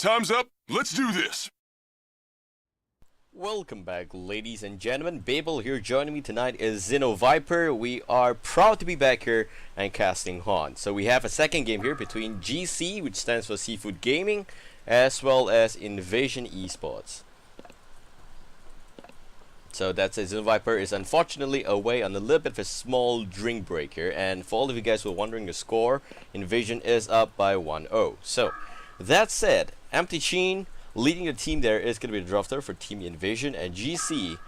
Time's up. Let's do this. Welcome back, ladies and gentlemen. Babael here. Joining me tonight is Xenoviper. We are proud to be back here and casting HoN. So we have a second game here between Gsea, which stands for Seafood Gaming, as well as Invasion Esports. So that's it. Xenoviper is unfortunately away on a little bit of a small drink break here. And for all of you guys who are wondering the score, Invasion is up by 1-0. So that said, Empty Sheen leading the team there is going to be the drafter for Team Invasion, and Gsea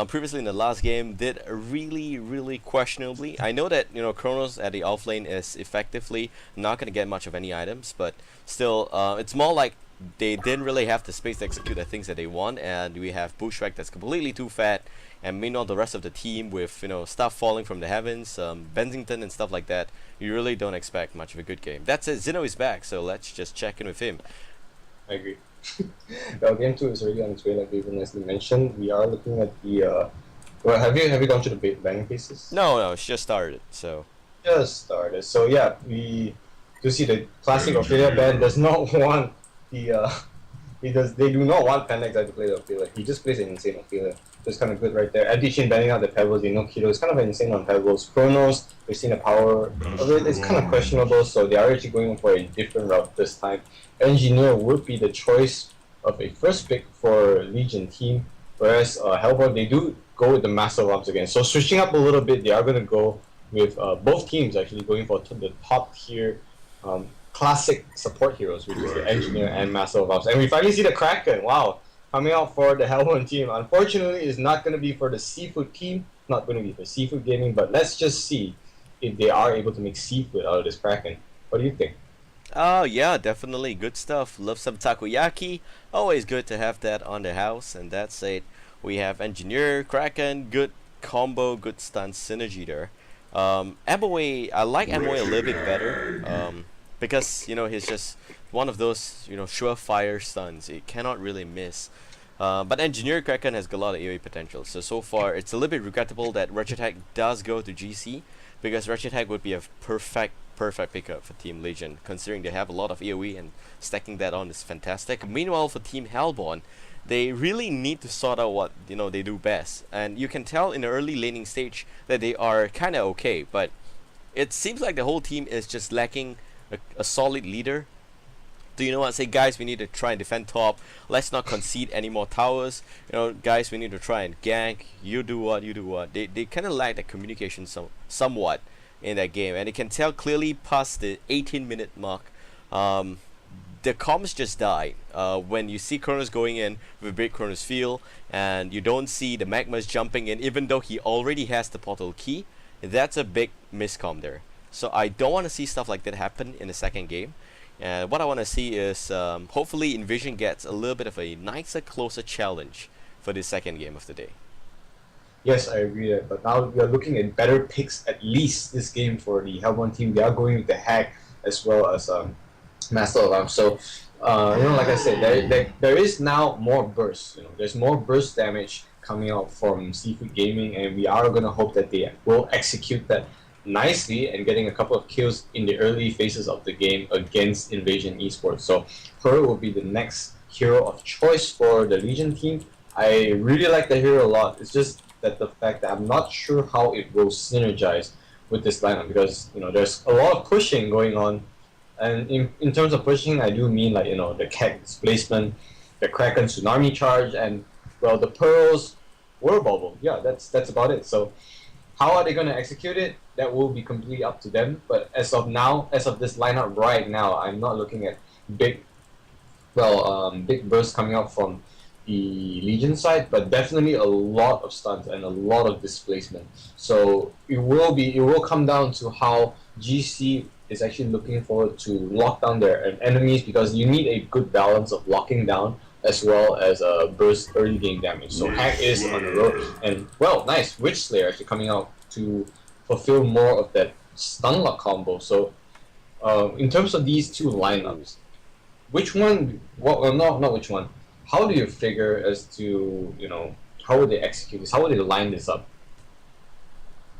previously in the last game did really questionably. I know that Kronos at the offlane is effectively not going to get much of any items, but still it's more like they didn't really have the space to execute the things that they want, and we have Bushwhack that's completely too fat, and meanwhile the rest of the team with stuff falling from the heavens, Bensington and stuff like that. You really don't expect much of a good game. That's it. Zeno is back, so let's just check in with him. I agree. Well, game 2 is already on its way, like we nicely mentioned. We are looking at the. Well, have you gone through the banning pieces? No, it's just started. So. Just started. So yeah, we do see the classic Ophelia band does not want the. They do not want Panax to play the Ophelia. He just plays an insane Ophelia. So it's kind of good right there. Anti-Shin banning out the Pebbles. Keto. It's kind of insane on Pebbles. Chronos, we've seen the power of it. It's kind of questionable. So they are actually going for a different route this time. Engineer would be the choice of a first pick for Legion team, whereas Hellboy, they do go with the Master of Arms again. So switching up a little bit, they are going to go with both teams actually going for the top tier classic support heroes, which is the Engineer and Master of Arms. And we finally see the Kraken, wow, coming out for the Hellboy team. Unfortunately, it's not going to be for the Seafood team, not going to be for Seafood Gaming, but let's just see if they are able to make Seafood out of this Kraken. What do you think? Oh yeah, definitely good stuff. Love some takoyaki. Always good to have that on the house. And that's it. We have Engineer, Kraken, good combo, good stun synergy there. Amoe, I like Amoe a little bit better. Because he's just one of those surefire stuns. It cannot really miss. But Engineer Kraken has got a lot of AoE potential. So far it's a little bit regrettable that Wretched Hack does go to Gsea, because Wretched Hack would be a perfect pickup for Team Legion, considering they have a lot of AoE and stacking that on is fantastic. Meanwhile, for Team Hellborn, they really need to sort out what they do best, and you can tell in the early laning stage that they are kind of okay, but it seems like the whole team is just lacking a solid leader. Do you know what? Say, guys, we need to try and defend top. Let's not concede any more towers. Guys, we need to try and gank. You do what, you do what. They kind of lack that communication somewhat in that game, and you can tell clearly past the 18-minute mark. The comms just died. When you see Kronos going in with a big Kronos field, and you don't see the Magmas jumping in, even though he already has the portal key, that's a big miscomm there. So I don't want to see stuff like that happen in the second game. And what I want to see is hopefully Invasion gets a little bit of a nicer, closer challenge for this second game of the day. Yes, I agree that, but now we are looking at better picks at least this game for the Hellbourne team. They are going with the Hack as well as Master of Arms. So, like I said, there is now more burst. There's more burst damage coming out from Seafood Gaming, and we are going to hope that they will execute that nicely and getting a couple of kills in the early phases of the game against Invasion Esports. So, her will be the next hero of choice for the Legion team. I really like the hero a lot. It's just that the fact that I'm not sure how it will synergize with this lineup, because there's a lot of pushing going on, and in terms of pushing, I do mean like the Cat displacement, the Kraken tsunami charge, and well, the Pearls were bubble. Yeah, that's about it. So how are they going to execute it? That will be completely up to them. But as of now, as of this lineup right now, I'm not looking at big bursts coming out from the Legion side, but definitely a lot of stuns and a lot of displacement. So it will come down to how Gsea is actually looking forward to lock down their enemies, because you need a good balance of locking down as well as burst early game damage. So Hack is on the road, and well, nice Witch Slayer actually coming out to fulfill more of that stun lock combo. So in terms of these two lineups, which one? Not which one. How do you figure as to how would they execute this? How would they line this up?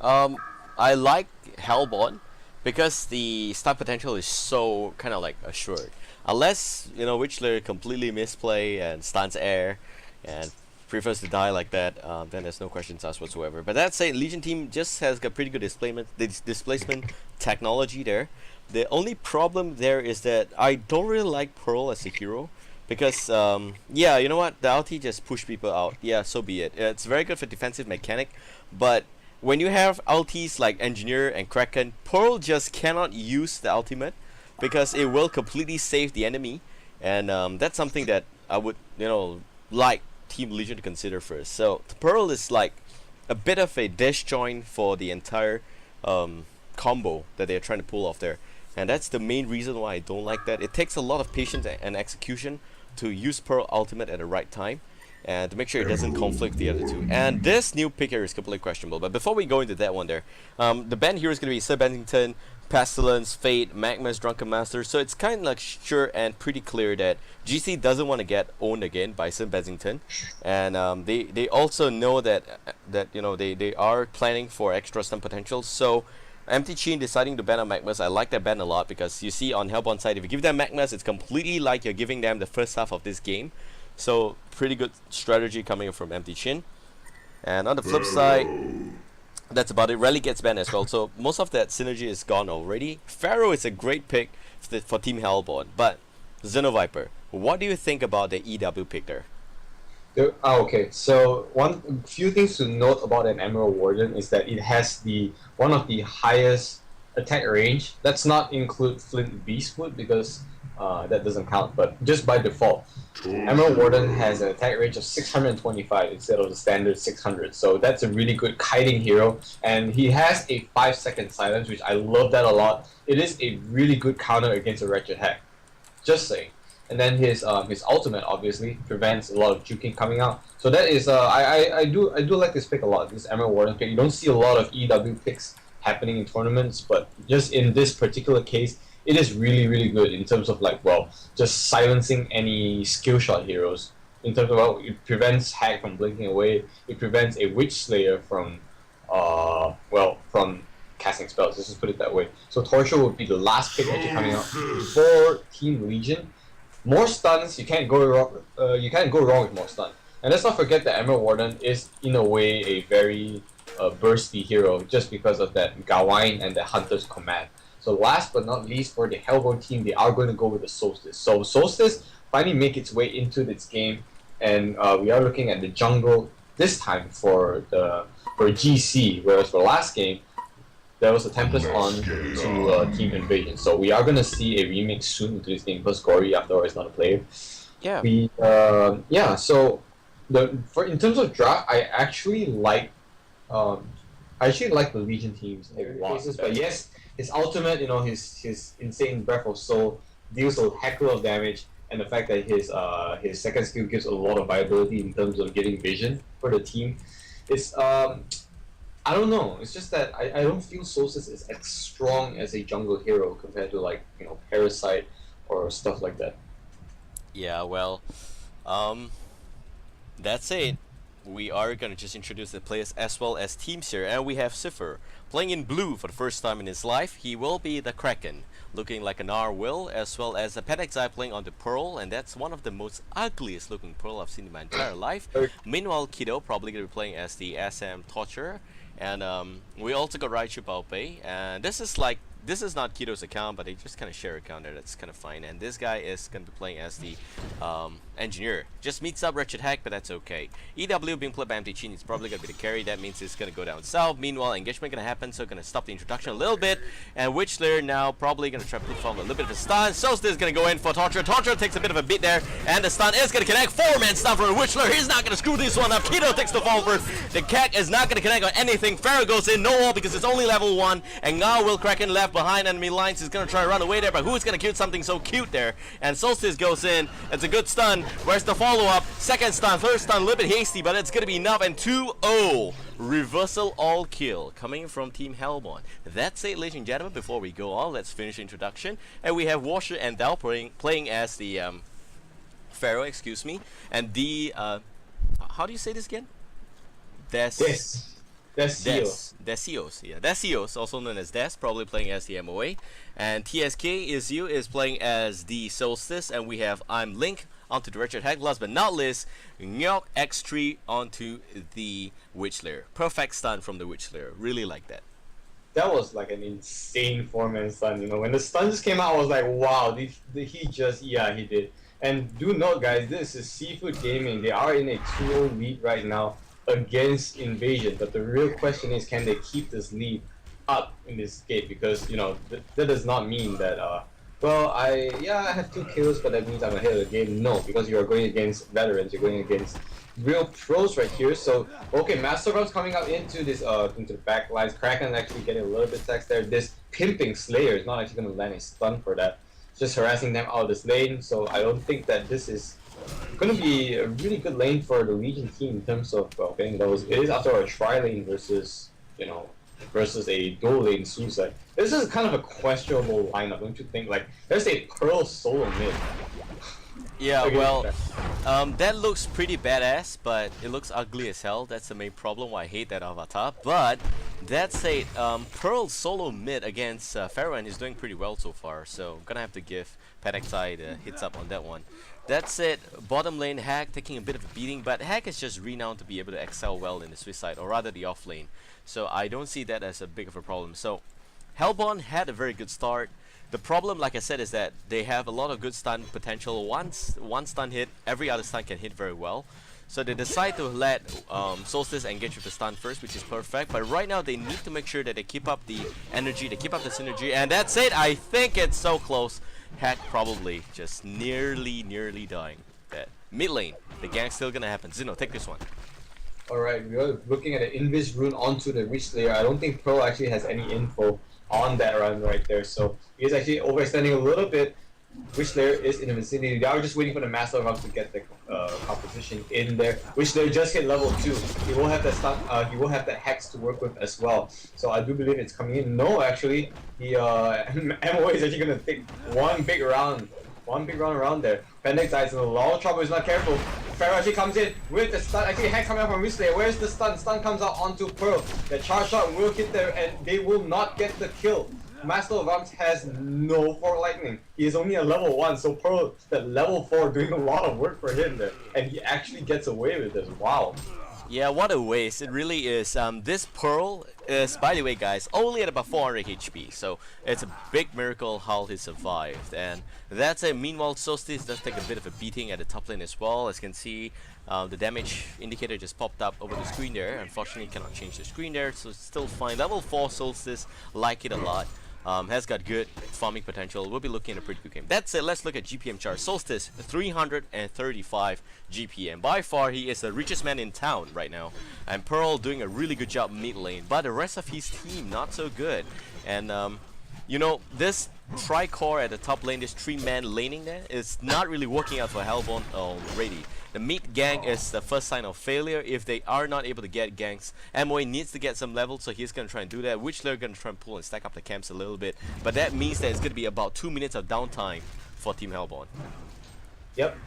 I like Hellborn because the stun potential is so kind of like assured. Unless Witchler completely misplay and stuns air, and prefers to die like that, then there's no questions asked whatsoever. But that said, Legion team just has got pretty good displacement technology there. The only problem there is that I don't really like Pearl as a hero. Because, yeah, you know what? The ulti just push people out. Yeah, so be it. It's very good for defensive mechanic, but when you have ultis like Engineer and Kraken, Pearl just cannot use the ultimate because it will completely save the enemy, and that's something that I would, like Team Legion to consider first. So Pearl is like a bit of a disjoint for the entire combo that they're trying to pull off there, and that's the main reason why I don't like that. It takes a lot of patience and execution to use Pearl ultimate at the right time, and to make sure it doesn't conflict the other two. And this new pick here is completely questionable. But before we go into that one there, the band here is going to be Sir Bennington, Pestilence, Fate, Magma's Drunken Master. So it's kind of like sure and pretty clear that GC doesn't want to get owned again by Sir Bennington, and they also know that they are planning for extra stun potential. So Empty Chin deciding to ban on Magmas, I like that ban a lot, because you see on Hellborn side, if you give them Magmas, it's completely like you're giving them the first half of this game. So pretty good strategy coming from Empty Chin. And on the flip side, that's about it. Rally gets banned as well, so most of that synergy is gone already. Pharaoh is a great pick for Team Hellborn, but Xenoviper, what do you think about the EW pick there? Okay, so one few things to note about an Emerald Warden is that it has one of the highest attack range. Let's not include Flint Beastwood because that doesn't count, but just by default, Emerald Warden has an attack range of 625 instead of the standard 600. So that's a really good kiting hero, and he has a 5-second silence, which I love that a lot. It is a really good counter against a Wretched Hack. Just saying. And then his ultimate obviously prevents a lot of juking coming out. So that is I do like this pick a lot. This Emerald Warden pick. You don't see a lot of EW picks happening in tournaments, but just in this particular case, it is really good in terms of just silencing any skill shot heroes. In terms of it prevents Hack from blinking away. It prevents a Witch Slayer from from casting spells. Let's just put it that way. So Torture would be the last pick actually coming out for Team Legion. More stuns, you can't go wrong. You can't go wrong with more stun. And let's not forget that Emerald Warden is in a way a very bursty hero, just because of that Gawain and the Hunter's Command. So last but not least, for the Hellborn team, they are going to go with the Solstice. So Solstice finally make its way into this game, and we are looking at the jungle this time for GC, whereas for last game there was a Tempest on to Team Invasion. So we are gonna see a remix soon to this game because Gory after all is not a player. Yeah. So in terms of draft, I actually like the Legion teams a lot. But yes, his ultimate, his insane Breath of Soul deals a heck of damage, and the fact that his second skill gives a lot of viability in terms of getting vision for the team. It's I don't know. It's just that I don't feel Solstice is as strong as a jungle hero compared to Parasite or stuff like that. Yeah, well, that's it. We are gonna just introduce the players as well as teams here, and we have Cipher playing in blue for the first time in his life. He will be the Kraken, looking like an R-Will, as well as a Pet Exile playing on the Pearl, and that's one of the most ugliest looking Pearl I've seen in my entire life. Meanwhile, Kido probably gonna be playing as the SM Torture. And we also got Raichu Baobei, and this is not Kido's account, but they just kind of share account there. That's kind of fine. And this guy is going to be playing as the Engineer. Just meets up Wretched Hack, but that's okay. EW being played by Empty Chin, he's probably going to be the carry. That means it's going to go down south. Meanwhile, engagement going to happen, so going to stop the introduction a little bit. And Witch Slayer now probably going to try to put form a little bit of a stun. Solstice is going to go in for Torture. Torture takes a bit of a beat there, and the stun is going to connect. 4-man stun from Witch Slayer. He's not going to screw this one up. Kido takes the fall first. The Kek is not going to connect on anything. Pharaoh goes in, no wall because it's only level 1. And now Will Kraken left behind enemy lines. He's going to try to run away there, but who's going to kill something so cute there? And Solstice goes in. It's a good stun. Where's the follow-up? Second stun, third stun, a little bit hasty, but it's going to be enough. And 2-0. Reversal all kill coming from Team Hellborn. That's it, ladies and gentlemen. Before we go on, let's finish the introduction. And we have Washer and Dao playing as the Pharaoh, excuse me. And the how do you say this again? Desios, also known as Des, probably playing as the MOA, and TSK is playing as the Solstice, and we have I'm Link onto the Wretched Hag. Last but not least, Nyok X3 onto the Witch Slayer. Perfect stun from the Witch Slayer. Really like that. That was like an insane 4-man stun. You know, when the stun just came out, I was like, wow, he did. And do note, guys, this is Seafood Gaming. They are in a 2-0 lead right now against Invasion. But the real question is, can they keep this lead up in this game? Because, you know, that does not mean that, well, I have 2 kills, but that means I'm ahead of the game. No, because you are going against veterans. You're going against real pros right here. So, okay, Master Round's coming up into this, into the back lines. Kraken actually getting a little bit text there. This pimping Slayer is not actually going to land a stun for that. Just harassing them out of this lane, so I don't think that this is going to be a really good lane for the Legion team in terms of getting those. It is after a tri-lane versus, you know, versus a dual lane suicide. This is kind of a questionable lineup, don't you think? Like, there's a Pearl solo mid. Yeah, well, that looks pretty badass, but it looks ugly as hell. That's the main problem why I hate that avatar. But that said, Pearl solo mid against Farron is doing pretty well so far, so I'm gonna have to give Panaxai the hits up on that one. That's it. Bottom lane, Hag taking a bit of a beating, but Hag is just renowned to be able to excel well in the suicide, or rather the off lane. So I don't see that as a big of a problem. So Hellborn had a very good start. The problem, like I said, is that they have a lot of good stun potential. Once one stun hit, every other stun can hit very well. So they decide to let Solstice engage with the stun first, which is perfect. But right now they need to make sure that they keep up the energy, they keep up the synergy, and that's it. I think it's so close. Hack probably just nearly dying. That mid lane, the gang's still gonna happen. Xeno, take this one. Alright, we are looking at an Invis rune onto the Witch Slayer. I don't think Pearl actually has any info on that run right there, so he's actually overextending a little bit. Witch Slayer is in the vicinity. They are just waiting for the Master of Arms to get the composition in there. Witch Slayer just hit level 2. He will have that stun, he will have that hex to work with as well. So I do believe it's coming in. No, actually, the MOA is actually gonna take one big round around there. Pendex is in a lot of trouble. He's not careful. Pharaoh actually comes in with the stun. Actually, hex coming out from Witch Slayer. Where's the stun? Stun comes out onto Pearl. The charge shot will hit there, and they will not get the kill. Master of Arms has no Fork Lightning. He is only a level 1, so Pearl at level 4 doing a lot of work for him there. And he actually gets away with this. Wow. Yeah, what a waste. It really is. This Pearl is, by the way, guys, only at about 400 HP. So it's a big miracle how he survived. And that's it. Meanwhile, Solstice does take a bit of a beating at the top lane as well. As you can see, the damage indicator just popped up over the screen there. Unfortunately, cannot change the screen there, so it's still fine. Level 4 Solstice, like it a lot. Has got good farming potential. We'll be looking at a pretty good game. That's it. Let's look at GPM chart. Solstice, 335 GPM. By far, he is the richest man in town right now. And Pearl doing a really good job mid lane. But the rest of his team, not so good. And, you know, this tri-core at the top lane, this 3-man laning there, is not really working out for Hellborn already. The mid gang is the first sign of failure. If they are not able to get ganks, MOA needs to get some level, so he's going to try and do that. Which they're going to try and pull and stack up the camps a little bit. But that means that it's going to be about 2 minutes of downtime for Team Hellborn. Yep,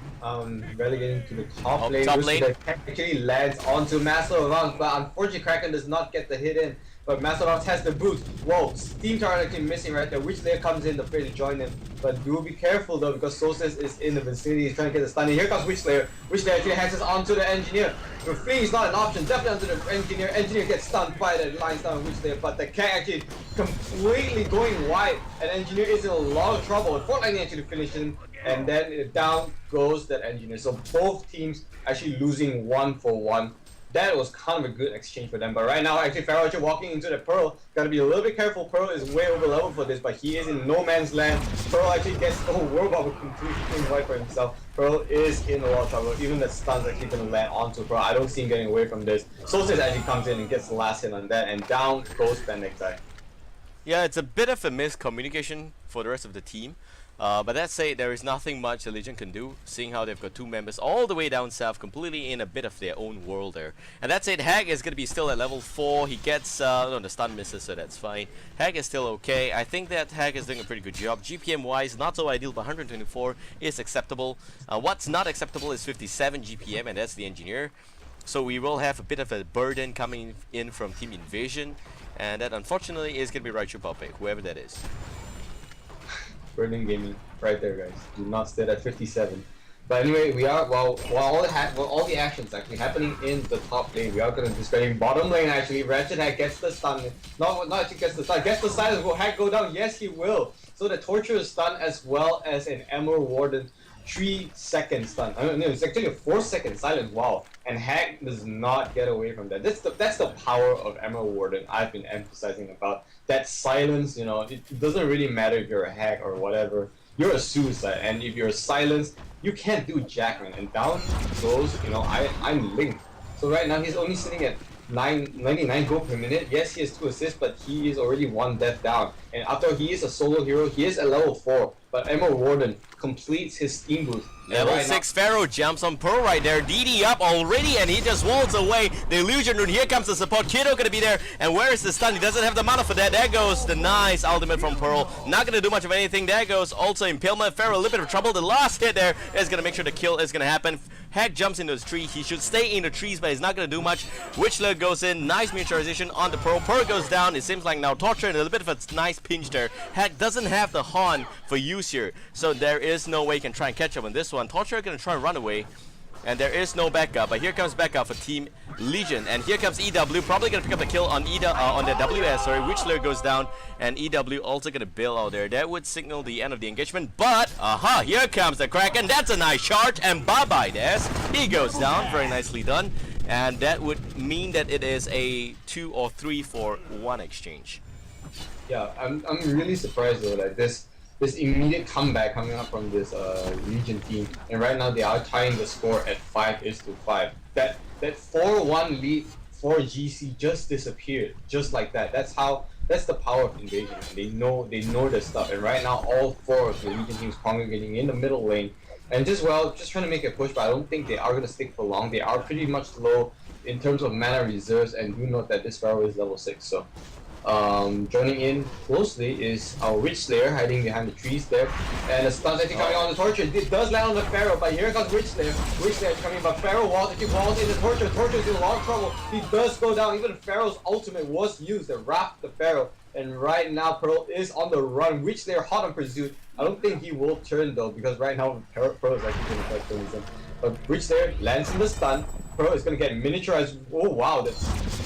relegating to the top lane. Top lane actually lands onto Master of Arms, but unfortunately Kraken does not get the hit in. But Master of Arms has the boost. Whoa, Steam Tower actually missing right there. Witch Slayer comes in, the player to join him. But do be careful though, because Solstice is in the vicinity. He's trying to get the stun. And here comes Witch Slayer. Witch Slayer actually hexes onto the Engineer. The fleeing is not an option. Definitely onto the Engineer. Engineer gets stunned by the line stun of Witch Slayer. But the Kang actually completely going wide. And Engineer is in a lot of trouble. Fork Lightning actually finishing. And then down goes that Engineer. So both teams actually losing 1-for-1. That was kind of a good exchange for them. But right now, actually, Pharaoh actually walking into the Pearl. Gotta be a little bit careful. Pearl is way over level for this, but he is in no man's land. Pearl actually gets the whole world bubble completely right for himself. Pearl is in a lot of trouble. Even the stun's actually gonna land onto Pearl. I don't see him getting away from this. Solstice actually comes in and gets the last hit on that, and down goes Gsea. Yeah, it's a bit of a miscommunication for the rest of the team. But that said, there is nothing much the Legion can do, seeing how they've got 2 members all the way down south, completely in a bit of their own world there. And that's it. Hag is going to be still at level 4. He gets, no, the stun misses, so that's fine. Hag is still okay. I think that Hag is doing a pretty good job. GPM-wise, not so ideal, but 124 is acceptable. What's not acceptable is 57 GPM, and that's the Engineer. So we will have a bit of a burden coming in from Team Invasion, and that unfortunately is going to be Raichu Babael, whoever that is. Burning Gaming, right there, guys. Do not stay at 57. But anyway, we are while all the actions actually happening in the top lane, we are gonna be spending bottom lane actually. Wretched Hack gets the stun. Not actually gets the stun, gets the silence. Will Hack go down? Yes, he will. So the Torture is stun as well as an Emerald Warden 3-second stun. I don't know, it's actually a 4-second silence. Wow. And Hack does not get away from that. That's the power of Emerald Warden I've been emphasizing about. That silence, you know, it doesn't really matter if you're a Hack or whatever. You're a suicide, and if you're silenced, you can't do jack, man. And down goes, you know, I'm Link. So right now he's only sitting at 99 gold per minute. Yes, he has 2 assists, but he is already 1 death down. And after he is a solo hero, he is at level 4. But Emerald Warden completes his steam boost. Level 6 Pharaoh jumps on Pearl right there. DD up already, and he just walls away. The illusion rune. Here comes the support. Kiddo gonna be there. And where is the stun? He doesn't have the mana for that. There goes the nice ultimate from Pearl. Not gonna do much of anything. There goes also Impalement. Pharaoh a little bit of trouble. The last hit there is gonna make sure the kill is gonna happen. Hack jumps into his tree. He should stay in the trees, but he's not gonna do much. Witchler goes in. Nice neutralization on the Pearl. Pearl goes down. It seems like now Torture and a little bit of a nice pinch there. Hack doesn't have the HoN for use here, so there is no way he can try and catch up on this one. Torture gonna try and run away, and there is no backup. But here comes backup for Team Legion, and here comes EW. Probably gonna pick up the kill on on the WS. Sorry, Witchler goes down, and EW also gonna bail out there. That would signal the end of the engagement. But here comes the Kraken. That's a nice charge, and bye-bye, Des. He goes down. Very nicely done, and that would mean that it is a 2 or 3 for 1 exchange. Yeah, I'm really surprised though that this immediate comeback coming up from this Legion team, and right now they are tying the score at 5-5. That 4-1 lead for Gsea just disappeared, just like that. That's the power of Invasion. They know their stuff, and right now all 4 of the Legion teams congregating in the middle lane, and just trying to make a push. But I don't think they are gonna stick for long. They are pretty much low in terms of mana reserves, and do note that this Pharaoh is level 6. So. Joining in closely is our Witch Slayer hiding behind the trees there, and the stun's actually coming on the Torture. It does land on the Pharaoh, but here comes Witch Slayer. Witch Slayer is coming, but Pharaoh walls in the Torture. Torture is in a lot of trouble. He does go down. Even Pharaoh's ultimate was used to wrap the Pharaoh, and right now Pearl is on the run. Witch Slayer hot on pursuit. I don't think he will turn though, because right now Pearl is actually going to try to turn him. But Witch Slayer lands in the stun. Pearl is going to get miniaturized. Oh wow,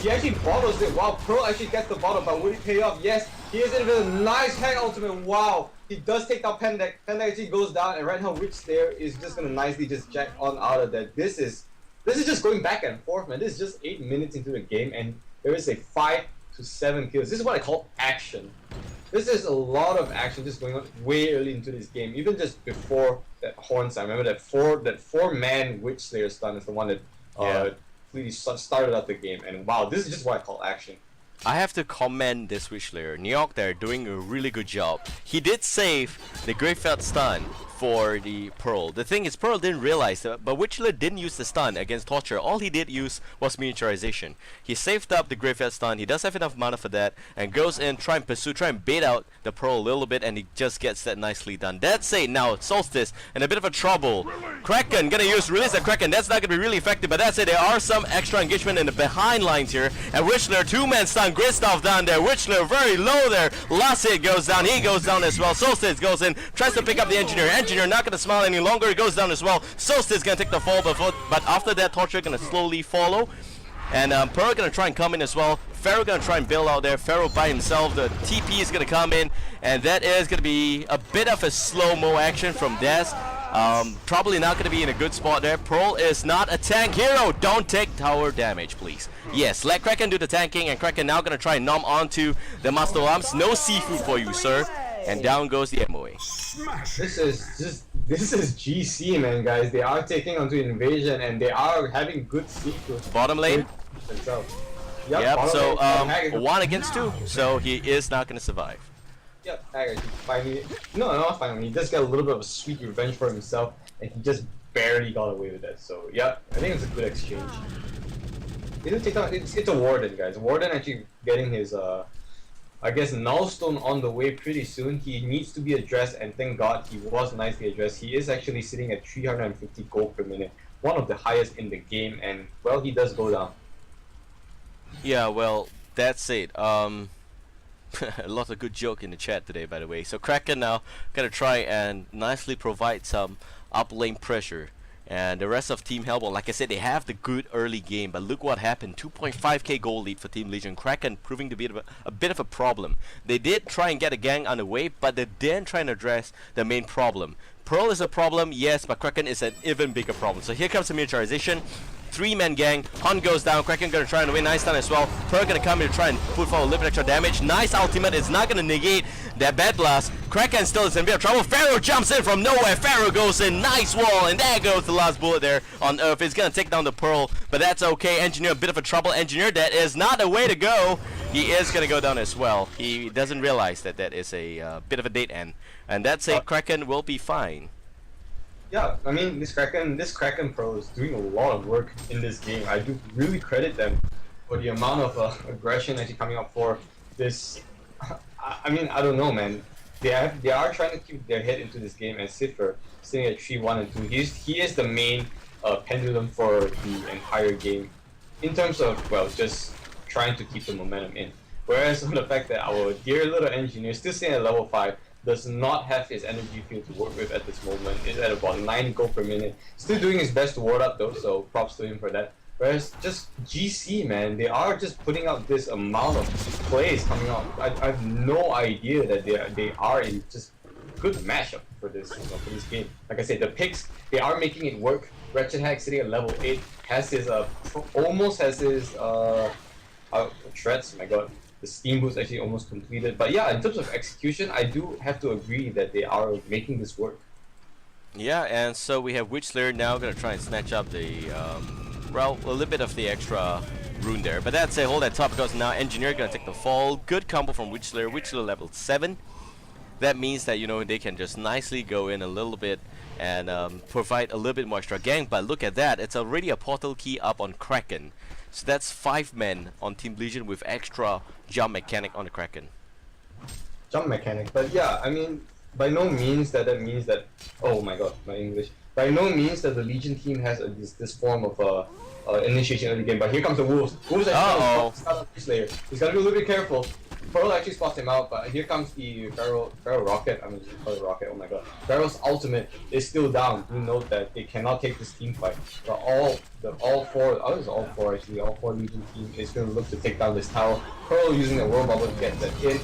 he actually bottles it. Wow, Pearl actually gets the bottle, but will he pay off? Yes, he is in with a nice Hack ultimate. Wow, he does take down Pendeck. Pendeck actually goes down, and right now Witch Slayer is just going to nicely just jack on out of that. This is just going back and forth, man. This is just 8 minutes into the game, and there is a 5 to 7 kills. This is what I call action. This is a lot of action just going on way early into this game. Even just before that HoN stun. Remember that 4-man Witch Slayer stun is the one that really started out the game. And wow, this is just what I call action. I have to commend this Witch Slayer. Nyok there doing a really good job. He did save the Graveyard stun for the Pearl. The thing is, Pearl didn't realize that, but Witchler didn't use the stun against Torture. All he did use was miniaturization. He saved up the Graveyard stun. He does have enough mana for that, and goes in, try and bait out the Pearl a little bit, and he just gets that nicely done. That's it. Now Solstice in a bit of a trouble. Kraken gonna release the Kraken. That's not gonna be really effective, but that's it. There are some extra engagement in the behind lines here, and Witchler 2-man stun. Gridstaff down there. Witchler very low there. Last hit goes down. He goes down as well. Solstice goes in, tries to pick up the Engineer. Engineer not gonna smile any longer. It goes down as well. Solstice gonna take the fall, but after that, Torture gonna slowly follow, and Pearl gonna try and come in as well. Pharaoh gonna try and bail out there. Pharaoh by himself. The TP is gonna come in, and that is gonna be a bit of a slow-mo action from Des. Probably not going to be in a good spot there. Pearl is not a tank hero. Don't take tower damage, please. Yes, let Kraken do the tanking, and Kraken now going to try and nom onto the Master Arms. No seafood for you, sir. And down goes the MOA. This is Gsea, man, guys. They are taking onto Invasion, and they are having good seafood. Bottom lane. Yep. So 1 against 2. So he is not going to survive. Yep, actually, finally, not finally, he just got a little bit of a sweet revenge for himself, and he just barely got away with that. So, yeah, I think it's a good exchange. It's a Warden, guys. Warden actually getting his, I guess, Nullstone on the way pretty soon. He needs to be addressed, and thank God he was nicely addressed. He is actually sitting at 350 gold per minute. one of the highest in the game, and well, he does go down. Yeah, well, that's it. A lot of good joke in the chat today, by the way. So Kraken now gonna try and nicely provide some up lane pressure. And the rest of Team Hellbourne, like I said, they have the good early game, but look what happened. 2.5k goal lead for Team Legion. Kraken proving to be a bit of a problem. They did try and get a gang underway, but they didn't try and address the main problem. Pearl is a problem, yes, but Kraken is an even bigger problem. So here comes the miniaturization. 3-man gang. HoN goes down. Kraken gonna try and win. Nice stun as well. Pearl gonna come in to try and put forward a little bit extra damage. Nice ultimate. It's not gonna negate that bad blast. Kraken still is in a bit of trouble. Pharaoh jumps in from nowhere. Pharaoh goes in. Nice wall. And there goes the last bullet there on Earth. It's gonna take down the Pearl, but that's okay. Engineer, a bit of a trouble. Engineer, that is not the way to go. He is gonna go down as well. He doesn't realize that that is a bit of a dead end. And that's a Kraken will be fine. Yeah, I mean, this Kraken Pro is doing a lot of work in this game. I do really credit them for the amount of aggression actually coming up for this. I mean, I don't know, man. They are trying to keep their head into this game, and Cipher sitting at 3-1 and 2. He is the main pendulum for the entire game in terms of, well, just trying to keep the momentum in. Whereas on the fact that our dear little engineer still sitting at level 5 does not have his energy field to work with at this moment. Is at about 9 gold per minute. Still doing his best to ward up though, so props to him for that. Whereas just Gsea, man, they are just putting out this amount of plays coming out. I have no idea that they are in just good matchup for this game. Like I said, the picks, they are making it work. Wretched Hack sitting at level 8 has his almost has his threats. My god. The steam boost actually almost completed. But yeah, in terms of execution, I do have to agree that they are making this work. Yeah, and so we have Witchslayer now gonna try and snatch up the, well, a little bit of the extra rune there. But that's it, hold that top because now Engineer gonna take the fall. Good combo from Witchslayer. Witchslayer level 7. That means that, you know, they can just nicely go in a little bit and provide a little bit more extra gang. But look at that, it's already a portal key up on Kraken. So that's 5 men on Team Legion with extra jump mechanic on the Kraken. Jump mechanic, but yeah, I mean, by no means that means that. Oh my god, my English. By no means that the Legion team has this form of initiation early game. But here comes the Wolves. Wolves actually start up Slayer. He's gotta be a little bit careful. Pearl actually spots him out, but here comes the Pharaoh Rocket. I'm just call it Rocket. Oh my god. Pharaoh's ultimate is still down. Do note that they cannot take this team fight. But all four Legion team is going to look to take down this tower. Pearl using the World Bubble to get that in.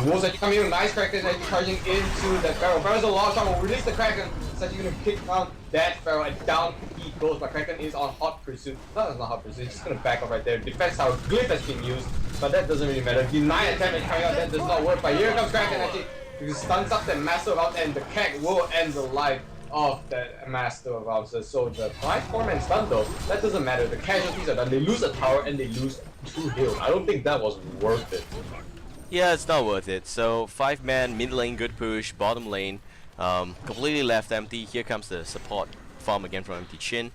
Wolves actually coming in. Nice Kraken actually charging into that Pharaoh. Pharaoh's a lot of trouble. Release the Kraken. It's actually going to kick down that Pharaoh, and down he goes. But Kraken is on hot pursuit. No, it's not hot pursuit. It's just going to back up right there. Defense tower glyph has been used. But that doesn't really matter. Deny attempt is coming out, that does not work. But here comes Kraken actually. He stuns up the Master of Arms, and the Keg will end the life of that Master of Arms. So the 4-man stun though, that doesn't matter. The casualties are done. They lose a tower and they lose 2 heals. I don't think that was worth it. Yeah, it's not worth it. So 5-man, mid lane, good push, bottom lane, completely left empty. Here comes the support farm again from Empty Chin.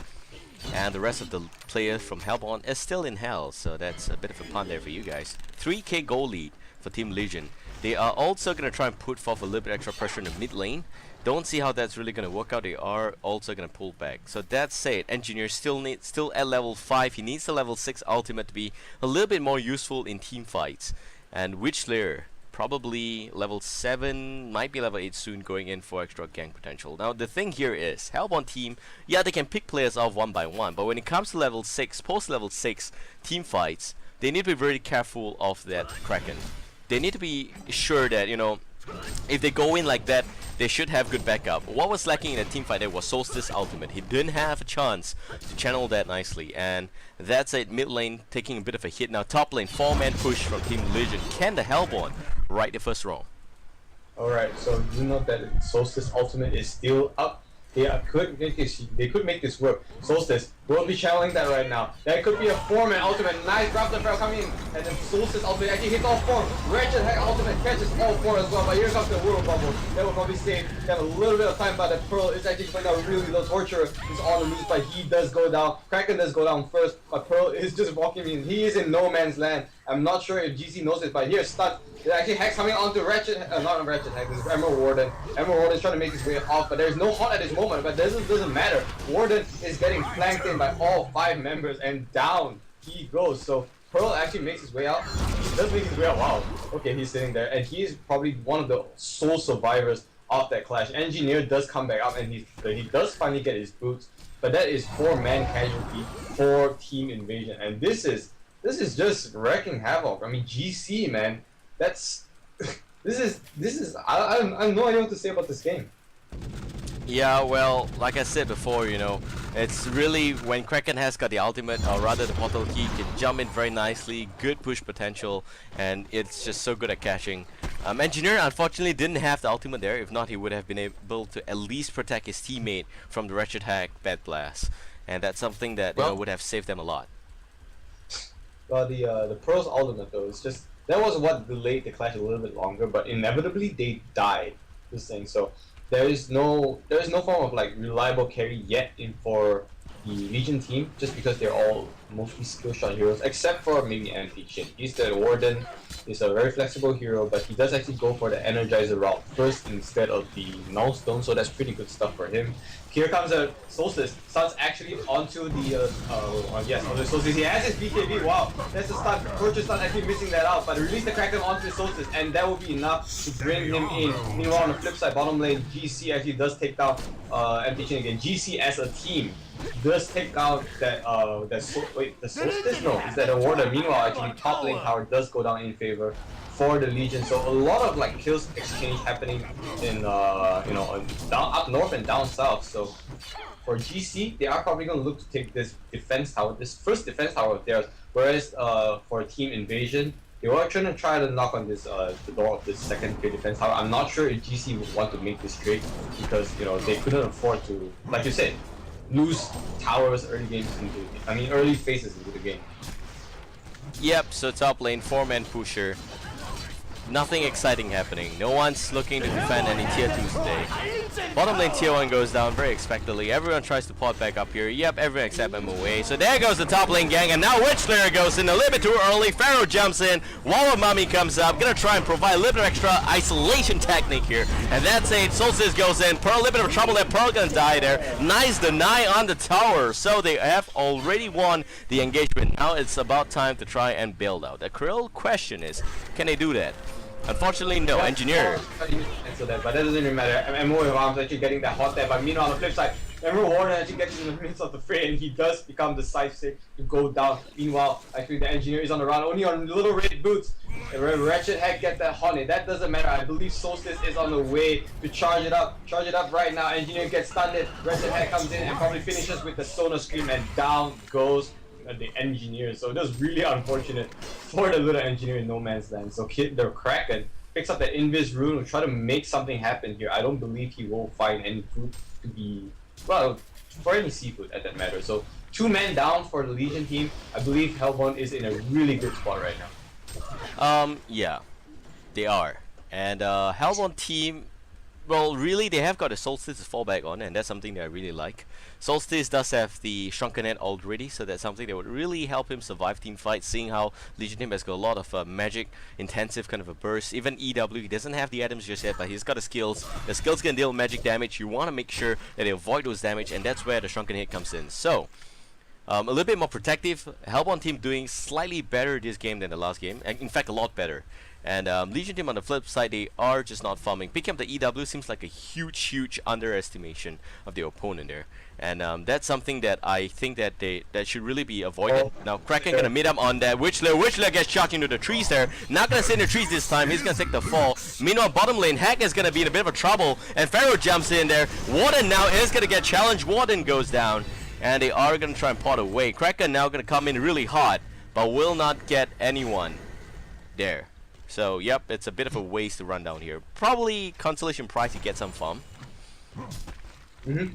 And the rest of the players from Hellbourne is still in hell, so that's a bit of a pun there for you guys. 3k goal lead for Team Legion. They are also going to try and put forth a little bit extra pressure in the mid lane. Don't see how that's really going to work out. They are also going to pull back. So that's it. Engineer still at level 5. He needs the level 6 ultimate to be a little bit more useful in team fights. And Witchslayer, probably level 7, might be level 8 soon, going in for extra gang potential. Now the thing here is, Hellbourne team, yeah, they can pick players off one by one, but when it comes to level 6, post level 6 team fights, they need to be very careful of that Kraken. They need to be sure that, you know, if they go in like that, they should have good backup. What was lacking in a team fight there was Solstice ultimate. He didn't have a chance to channel that nicely, and that's it. Mid lane taking a bit of a hit. Now top lane, 4-man push from Team Legion. Can the Hellbourne right the first row? Alright, so you know that Solstice ultimate is still up. They could make this work. Solstice We'll be channeling that right now. That could be a 4-man ultimate. Nice grab the barrel coming in. And then Solstice ultimate actually hits all 4. Wretched Hack ultimate catches all 4 as well. But here comes the Whirl Bubble. That will probably save them a little bit of time. But the Pearl is actually going out really low. Torture is on the loose, but he does go down. Kraken does go down first. But Pearl is just walking in. He is in no man's land. I'm not sure if GC knows it, but here's Stun. There's actually Hex coming onto Wretched, not Wretched Hex, this is Emerald Warden. Emerald Warden is trying to make his way off, but there's no HoN at this moment, but this doesn't matter. Warden is getting flanked in by all 5 members, and down he goes. So Pearl actually makes his way out. He does make his way out, wow. Okay, he's sitting there, and he is probably one of the sole survivors of that clash. Engineer does come back up, and he does finally get his boots, but that is 4-man casualty, 4 team invasion, and this is just wrecking havoc. I mean, GC, man, that's this is I have no idea what to say about this game. Yeah, well, like I said before, you know, it's really when Kraken has got the ultimate, or rather the portal key, can jump in very nicely, good push potential, and it's just so good at catching. Engineer unfortunately didn't have the ultimate there. If not, he would have been able to at least protect his teammate from the Wretched Hack Bed Blast, and that's something that you know, would have saved them a lot. Well, the Pearl's ultimate though, it's just that was what delayed the clash a little bit longer, but inevitably they died. This thing, so there is no form of like reliable carry yet in for the Legion team, just because they're all mostly skill shot heroes, except for maybe Anti-Shin. He's the Warden. He's a very flexible hero, but he does actually go for the Energizer route first instead of the Nullstone, so that's pretty good stuff for him. Here comes a Solstice. Starts actually onto the yes, onto Solstice. He has his BKB. Wow, that's a stun. Torture stun actually missing that out, but release the Kraken onto the Solstice, and that will be enough to bring him in. Meanwhile, on the flip side, bottom lane, GC actually does take down MTChin again. GC as a team does take out that the Solstice? No, is that a Warden? Meanwhile, actually top lane tower does go down in favor for the Legion. So a lot of like kills exchange happening in you know, down up north and down south. So for GC, they are probably going to look to take this defense tower, this first defense tower of theirs. Whereas for Team Invasion, they were trying to knock on this the door of this second tier defense tower. I'm not sure if GC would want to make this trade because you know they couldn't afford to, like you said, lose towers early early phases into the game. Yep, so top lane, 4-man pusher. Nothing exciting happening. No one's looking to defend any tier 2s today. Bottom lane tier 1 goes down very expectedly. Everyone tries to pot back up here. Yep, everyone except MOA. So there goes the top lane gang, and now Witchslayer goes in a little bit too early. Pharaoh jumps in. Wall of Mummy comes up. Gonna try and provide a little bit of extra isolation technique here. And that's it. Solstice goes in. Pearl, a little bit of trouble there. Pearl gonna die there. Nice deny on the tower. So they have already won the engagement. Now it's about time to try and build out. The real question is, can they do that? Unfortunately, no. Yeah, Engineer. So that, but that doesn't really matter. MO Arms actually getting that hot there, but meanwhile on the flip side, Emerald Warden actually gets in the midst of the fray, and he does become the side stick to go down. Meanwhile, actually the Engineer is on the run, only on little red boots. Wretched Heck get that HoN. That doesn't matter. I believe Solstice is on the way to charge it up. Charge it up right now. Engineer gets stunned. Wretched Heck comes in and probably finishes with the Sonar Scream, and down goes the Engineer. So it was really unfortunate for the little Engineer in no man's land. So the Kraken picks up the Invis rune to try to make something happen here. I don't believe he will find any food to be, well, for any seafood at that matter. So 2 men down for the Legion team. I believe HoN is in a really good spot right now. Yeah, they are. And HoN team, well, really, they have got a Solstice to fall back on, and that's something that I really like. Solstice does have the Shrunken Head already, so that's something that would really help him survive team fights, seeing how Legion team has got a lot of magic intensive kind of a burst. Even EW, he doesn't have the items just yet, but he's got the skills. The skills can deal magic damage. You want to make sure that they avoid those damage, and that's where the Shrunken Head comes in. So, a little bit more protective. HoN team doing slightly better this game than the last game, and in fact a lot better. And Legion team on the flip side, they are just not farming. Picking up the EW seems like a huge underestimation of the opponent there, and that's something that I think that that should really be avoided. Now Kraken gonna meet up on that. Witchler gets shot into the trees there. Not gonna sit in the trees this time. He's gonna take the fall. Meanwhile, bottom lane Hack is gonna be in a bit of a trouble, and Pharaoh jumps in there. Warden now is gonna get challenged. Warden goes down, and they are gonna try and pot away. Kraken now gonna come in really hot, but will not get anyone there. So, yep, it's a bit of a waste to run down here. Probably consolation prize to get some farm.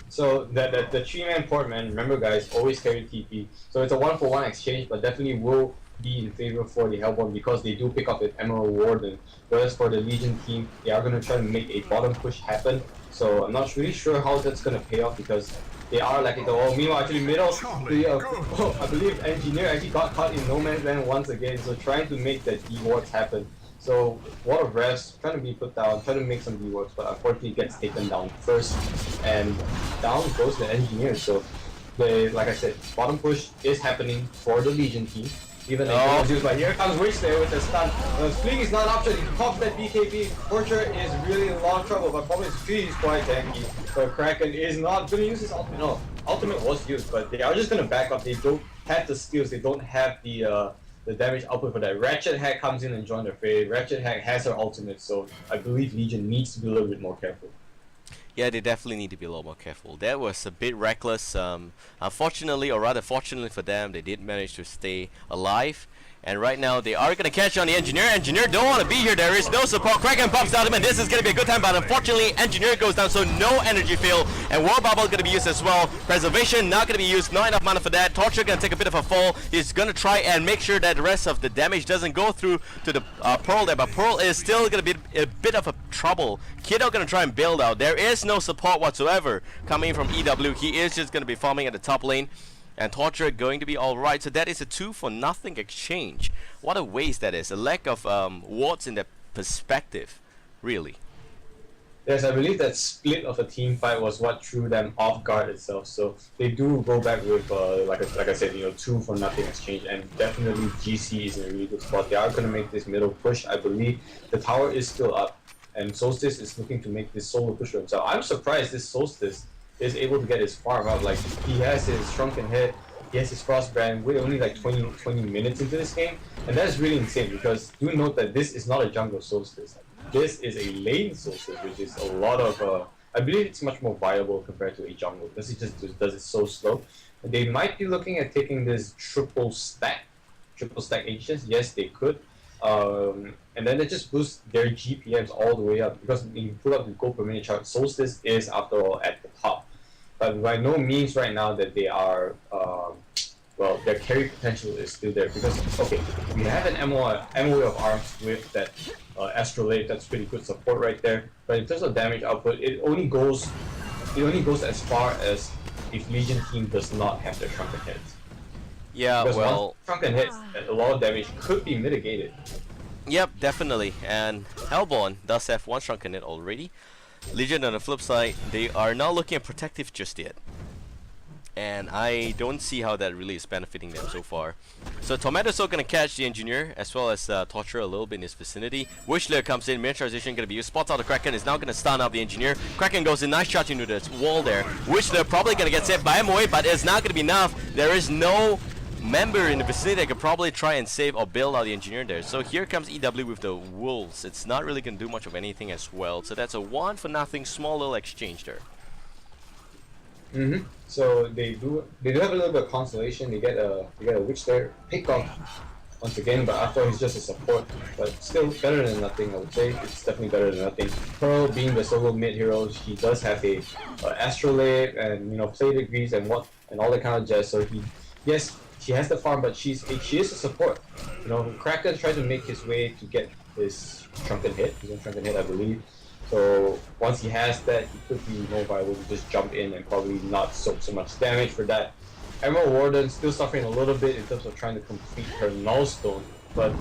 So the 3-man portman, remember guys, always carry TP. So it's a 1-for-1 exchange, but definitely will be in favor for the Hellborn because they do pick up an Emerald Warden. Whereas for the Legion team, they are going to try to make a bottom push happen. So I'm not really sure how that's going to pay off because they are like the wall. Meanwhile, actually middle, I believe Engineer actually got caught in no man's land once again. So trying to make the D-wards happen. So Wall of Revs trying to be put down, trying to make some D-works, but unfortunately gets taken down first, and down goes the Engineer. So they, like I said, bottom push is happening for the Legion team. Even though but here comes Witch there with the stun. Fleeing is not an option. He pops that BKB. Torture is really in a lot of trouble, but problem is Fleeing is quite tanky. So Kraken is not going to use his ultimate. No, ultimate was used, but they are just going to back up. They don't have the skills. They don't have the damage output for that. Ratchet Hack comes in and joins the fray. Ratchet Hack has her ultimate, so I believe Legion needs to be a little bit more careful. Yeah, they definitely need to be a little more careful. That was a bit reckless. Unfortunately, or rather fortunately for them, they did manage to stay alive. And right now, they are going to catch on the Engineer. Engineer don't want to be here. There is no support. Kraken pops out him, and this is going to be a good time. But unfortunately, Engineer goes down, so no energy fill. And War Bubble going to be used as well. Preservation not going to be used. Not enough mana for that. Torture going to take a bit of a fall. He's going to try and make sure that the rest of the damage doesn't go through to the Pearl there. But Pearl is still going to be a bit of a trouble. Kiddo going to try and build out. There is no support whatsoever coming from EW. He is just going to be farming at the top lane. And Torture going to be alright. So that is a 2-for-nothing exchange. What a waste that is. A lack of wards in that perspective. Really. Yes, I believe that split of a team fight was what threw them off guard itself. So they do go back with, like I said, 2-for-nothing exchange. And definitely Gsea is in a really good spot. They are going to make this middle push, I believe. The tower is still up. And Solstice is looking to make this solo push for himself. I'm surprised this Solstice is able to get his farm up. Like, he has his Shrunken Head, he has his Frostbrand. We're only like 20 minutes into this game, and that is really insane because do note that this is not a jungle Solstice. This is a lane Solstice, which is a lot of I believe it's much more viable compared to a jungle because it just does it so slow. And they might be looking at taking this triple stack Ancients. Yes, they could. And then they just boost their GPMs all the way up because when you put up the gold per minute chart, Solstice is after all at the top. But by no means right now that they are, well, their carry potential is still there because, okay, we have an MOE of Arms with that Astrolabe, that's pretty good support right there. But in terms of damage output, it only goes as far as if Legion team does not have their Shrunken Heads. Yeah, because well, Shrunken Heads, a lot of damage could be mitigated. Yep, definitely. And Hellborn does have one Shrunken Head already. Legion on the flip side, they are not looking at protective just yet. And I don't see how that really is benefiting them so far. So Tomato's still going to catch the Engineer as well as Torture a little bit in his vicinity. Wishler comes in, mirror transition going to be used. Spots out the Kraken, is now going to stun up the Engineer. Kraken goes in, nice charge into the wall there. Wishler probably going to get saved by MOA, but it's not going to be enough. There is no member in the vicinity that could probably try and save or build out the Engineer there. So here comes EW with the Wolves. It's not really going to do much of anything as well. So that's a 1-for-nothing small little exchange there. So they do have a little bit of consolation. They get a Witch there, pick off once again, but after he's just a support. But still better than nothing, I would say. It's definitely better than nothing. Pearl being the solo mid hero, she does have a Astrolabe and plated greaves and all that kind of jazz. So she has the farm, but she is a support. Kraken tried to make his way to get his Shrunken Head, I believe. So once he has that, he could be more viable to just jump in and probably not soak so much damage for that. Emerald Warden still suffering a little bit in terms of trying to complete her Nullstone, but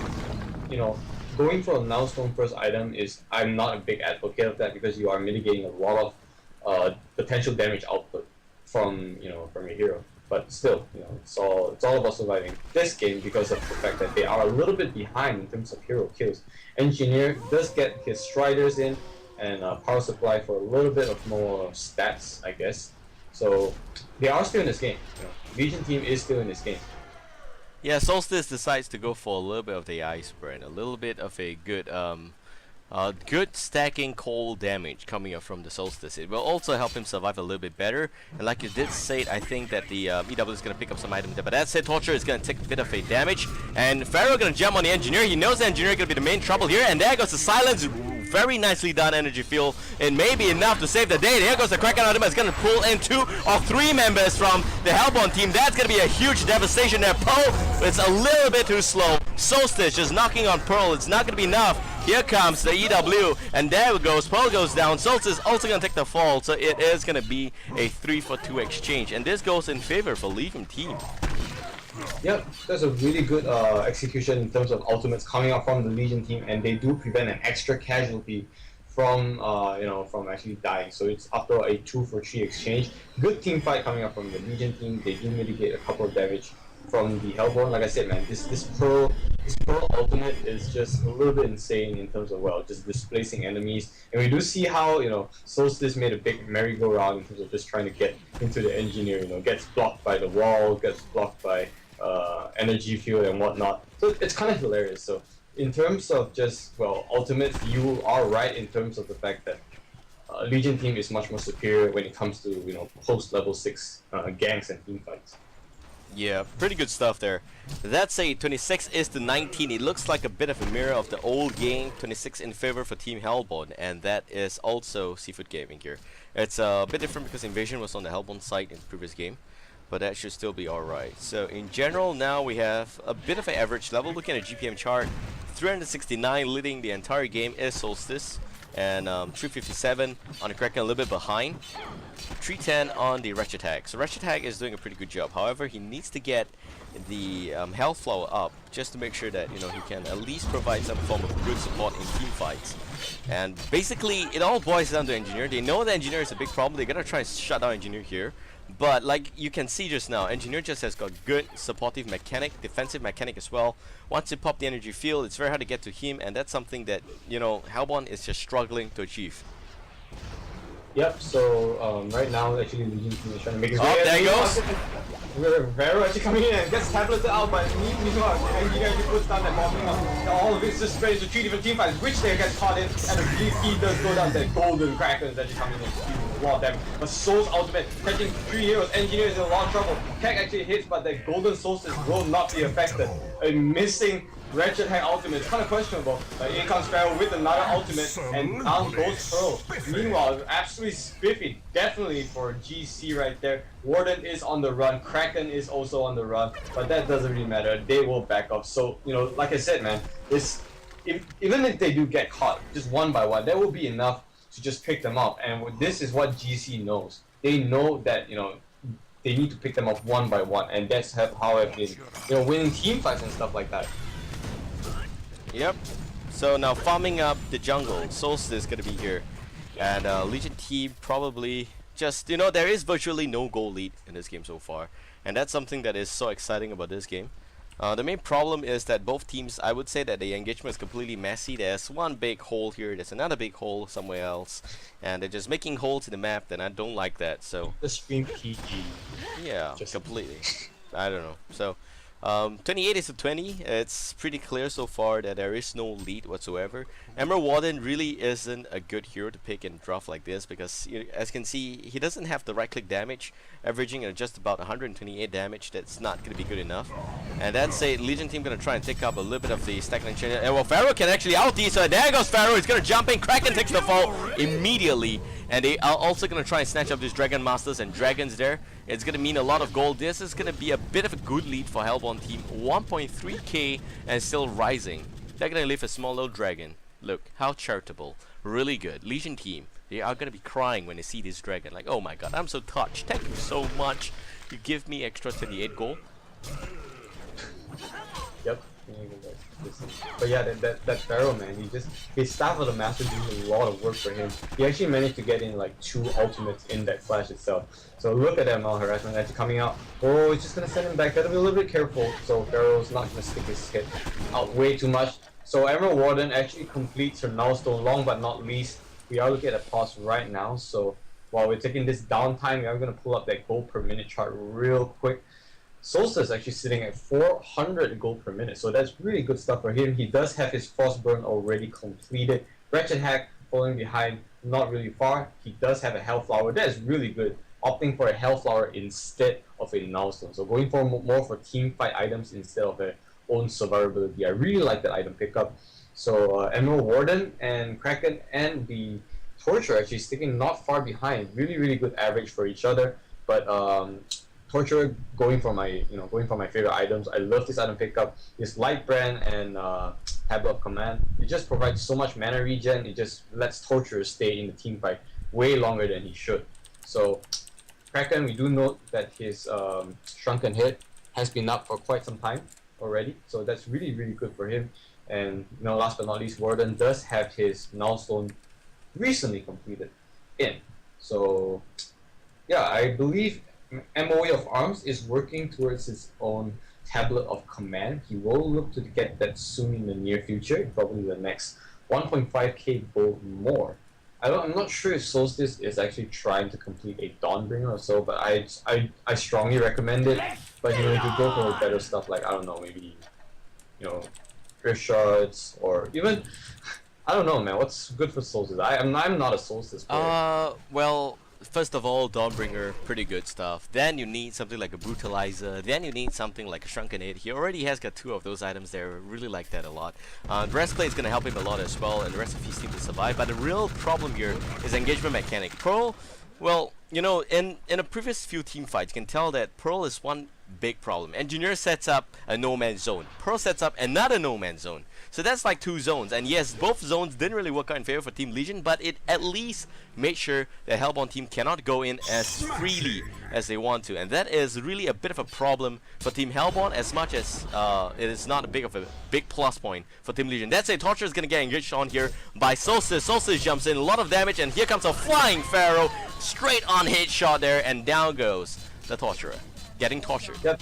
going for a Nullstone first item I'm not a big advocate of that because you are mitigating a lot of potential damage output from your hero. But still, it's all about surviving this game because of the fact that they are a little bit behind in terms of hero kills. Engineer does get his Striders in and power supply for a little bit of more stats, I guess. So they are still in this game. Legion team is still in this game. Yeah, Solstice decides to go for a little bit of the ice burn, a little bit of a good good stacking cold damage coming up from the Solstice. It will also help him survive a little bit better. And like you did say, I think that the EW is going to pick up some items there. But that said, Torture is going to take a bit of a damage. And Pharaoh going to jump on the Engineer. He knows the Engineer is going to be the main trouble here. And there goes the silence. very nicely done energy field, and maybe enough to save the day. There goes the Kraken ultimate. It's going to pull in 2 or 3 members from the Hellborn team. That's going to be a huge devastation there. Poe, it's a little bit too slow. Solstice just knocking on Pearl. It's not going to be enough. Here comes the EW, and there it goes. Pearl goes down. Solstice also going to take the fall, so it is going to be a 3-for-2 exchange, and this goes in favor for Legion team. Yep, that's a really good execution in terms of ultimates coming out from the Legion team, and they do prevent an extra casualty from from actually dying. So it's after a 2-for-3 exchange. Good team fight coming up from the Legion team. They do mitigate a couple of damage from the Hellborn. Like I said, man, this Pearl ultimate is just a little bit insane in terms of just displacing enemies. And we do see how Solstice made a big merry-go-round in terms of just trying to get into the engineer. Gets blocked by the wall, gets blocked by energy field and whatnot. So it's kind of hilarious. So in terms of just ultimates, you are right in terms of the fact that Legion team is much more superior when it comes to post level 6 ganks and team fights. Yeah, pretty good stuff there. That's a 26 is to 19. It looks like a bit of a mirror of the old game. 26 in favor for Team Hellborn, and that is also Seafood Gaming here. It's a bit different because Invasion was on the Hellborn side in the previous game, but that should still be alright. So in general, now we have a bit of an average level. Looking at a GPM chart, 369 leading the entire game is Solstice, and 357 on the Kraken, a little bit behind. 310 on the Wretched Hag. So Wretched Hag is doing a pretty good job. However, he needs to get the health flower up just to make sure that he can at least provide some form of good support in team fights. And basically, it all boils down to Engineer. They know the Engineer is a big problem. They're gonna try and shut down Engineer here. But like you can see just now, Engineer just has got good supportive mechanic, defensive mechanic as well. Once you pop the energy field, it's very hard to get to him, and that's something that Hellborn is just struggling to achieve. Yep, so right now actually Legion team is trying to make his way. Oh, there he goes! Vero actually coming in and gets tableted out, but meanwhile, Engineer actually puts down that bombing up. All of it's just spread into 3 different team fights, which they get caught in, and I believe he does go down that golden Kraken that's actually coming in. A lot of damage. But Soul's ultimate, catching 3 heroes, Engineer is in a lot of trouble. Kek actually hits, but that golden Solstice will not be affected. A missing Wretched Hag ultimate is kind of questionable. In comes Pharaoh with another ultimate, and down goes Pearl. Meanwhile, absolutely spiffy, definitely for Gsea right there. Warden is on the run, Kraken is also on the run, but that doesn't really matter. They will back up. So, like I said, man, even if they do get caught, just one by one, that will be enough to just pick them up. And this is what Gsea knows. They know that, they need to pick them up one by one, and that's how I've been, winning team fights and stuff like that. Yep. So now farming up the jungle. Solstice is gonna be here, and Legion team probably just there is virtually no goal lead in this game so far, and that's something that is so exciting about this game. The main problem is that both teams, I would say that the engagement is completely messy. There's one big hole here, there's another big hole somewhere else, and they're just making holes in the map, and I don't like that. So the stream PG. Yeah, just completely. I don't know. So 28 is to 20. It's pretty clear so far that there is no lead whatsoever. Emerald Warden really isn't a good hero to pick in draft like this because, as you can see, he doesn't have the right-click damage, averaging at just about 128 damage. That's not going to be good enough. And that's a Legion team going to try and take up a little bit of the stack and change. And well, Pharaoh can actually ulti, so there goes Pharaoh. He's going to jump in. Kraken takes the fall immediately. And they are also going to try and snatch up these Dragon Masters and Dragons there. It's going to mean a lot of gold. This is going to be a bit of a good lead for Hellborn team. 1.3k and still rising. They're going to leave a small little dragon. Look, how charitable. Really good. Legion team, they are going to be crying when they see this dragon. Like, oh my god, I'm so touched. Thank you so much. You give me extra 28 gold. Yep. But yeah, that Pharaoh, man, his Staff of the Master did a lot of work for him. He actually managed to get in like 2 ultimates in that flash itself. So look at that ML harassment actually coming out. Oh, it's just gonna send him back. Gotta be a little bit careful. So Pharaoh's not gonna stick his head out way too much. So Emerald Warden actually completes her milestone. Long but not least, we are looking at a pause right now. So while we're taking this downtime, we are gonna pull up that gold per minute chart real quick. Solstice is actually sitting at 400 gold per minute, so that's really good stuff for him. He does have his Frostburn already completed. Wretched Hag falling behind, not really far. He does have a Hellflower, that is really good. Opting for a Hellflower instead of a Nullstone. So going for more for team fight items instead of their own survivability. I really like that item pickup. So Emerald Warden and Kraken and the Torture actually sticking not far behind. Really, really good average for each other. But Torture going for my favorite items. I love this item pickup. This Light Brand and Tablet of Command. It just provides so much mana regen. It just lets Torture stay in the team fight way longer than he should. So Kraken, we do note that his Shrunken Head has been up for quite some time already. So that's really, really good for him. And last but not least, Warden does have his Nullstone recently completed in. So yeah, I believe MOA of Arms is working towards his own Tablet of Command. He will look to get that soon in the near future, probably the next 1.5k gold more. I'm not sure if Solstice is actually trying to complete a Dawnbringer or so, but I strongly recommend it. But if you go for better stuff like, I don't know, maybe Drift Shards or even I don't know, man. What's good for Solstice? I'm not a Solstice player. Well, first of all, Dawnbringer, pretty good stuff. Then you need something like a Brutalizer. Then you need something like a Shrunken Head. He already has got 2 of those items there. Really like that a lot. Breastplate is going to help him a lot as well, and the rest of his team to survive. But the real problem here is engagement mechanic. Pearl, well, in a previous few team fights, you can tell that Pearl is one big problem. Engineer sets up a no-man's zone. Pearl sets up another no-man's zone. So that's like 2 zones. And yes, both zones didn't really work out in favor for Team Legion, but it at least made sure the Hellbourne team cannot go in as freely as they want to. And that is really a bit of a problem for Team Hellbourne, as much as it is not a big plus point for Team Legion. That's it. Torture is going to get engaged on here by Solstice. Solstice jumps in, a lot of damage, and here comes a flying Pharaoh. Straight on headshot there, and down goes the Torturer. Getting tortured. Yeah,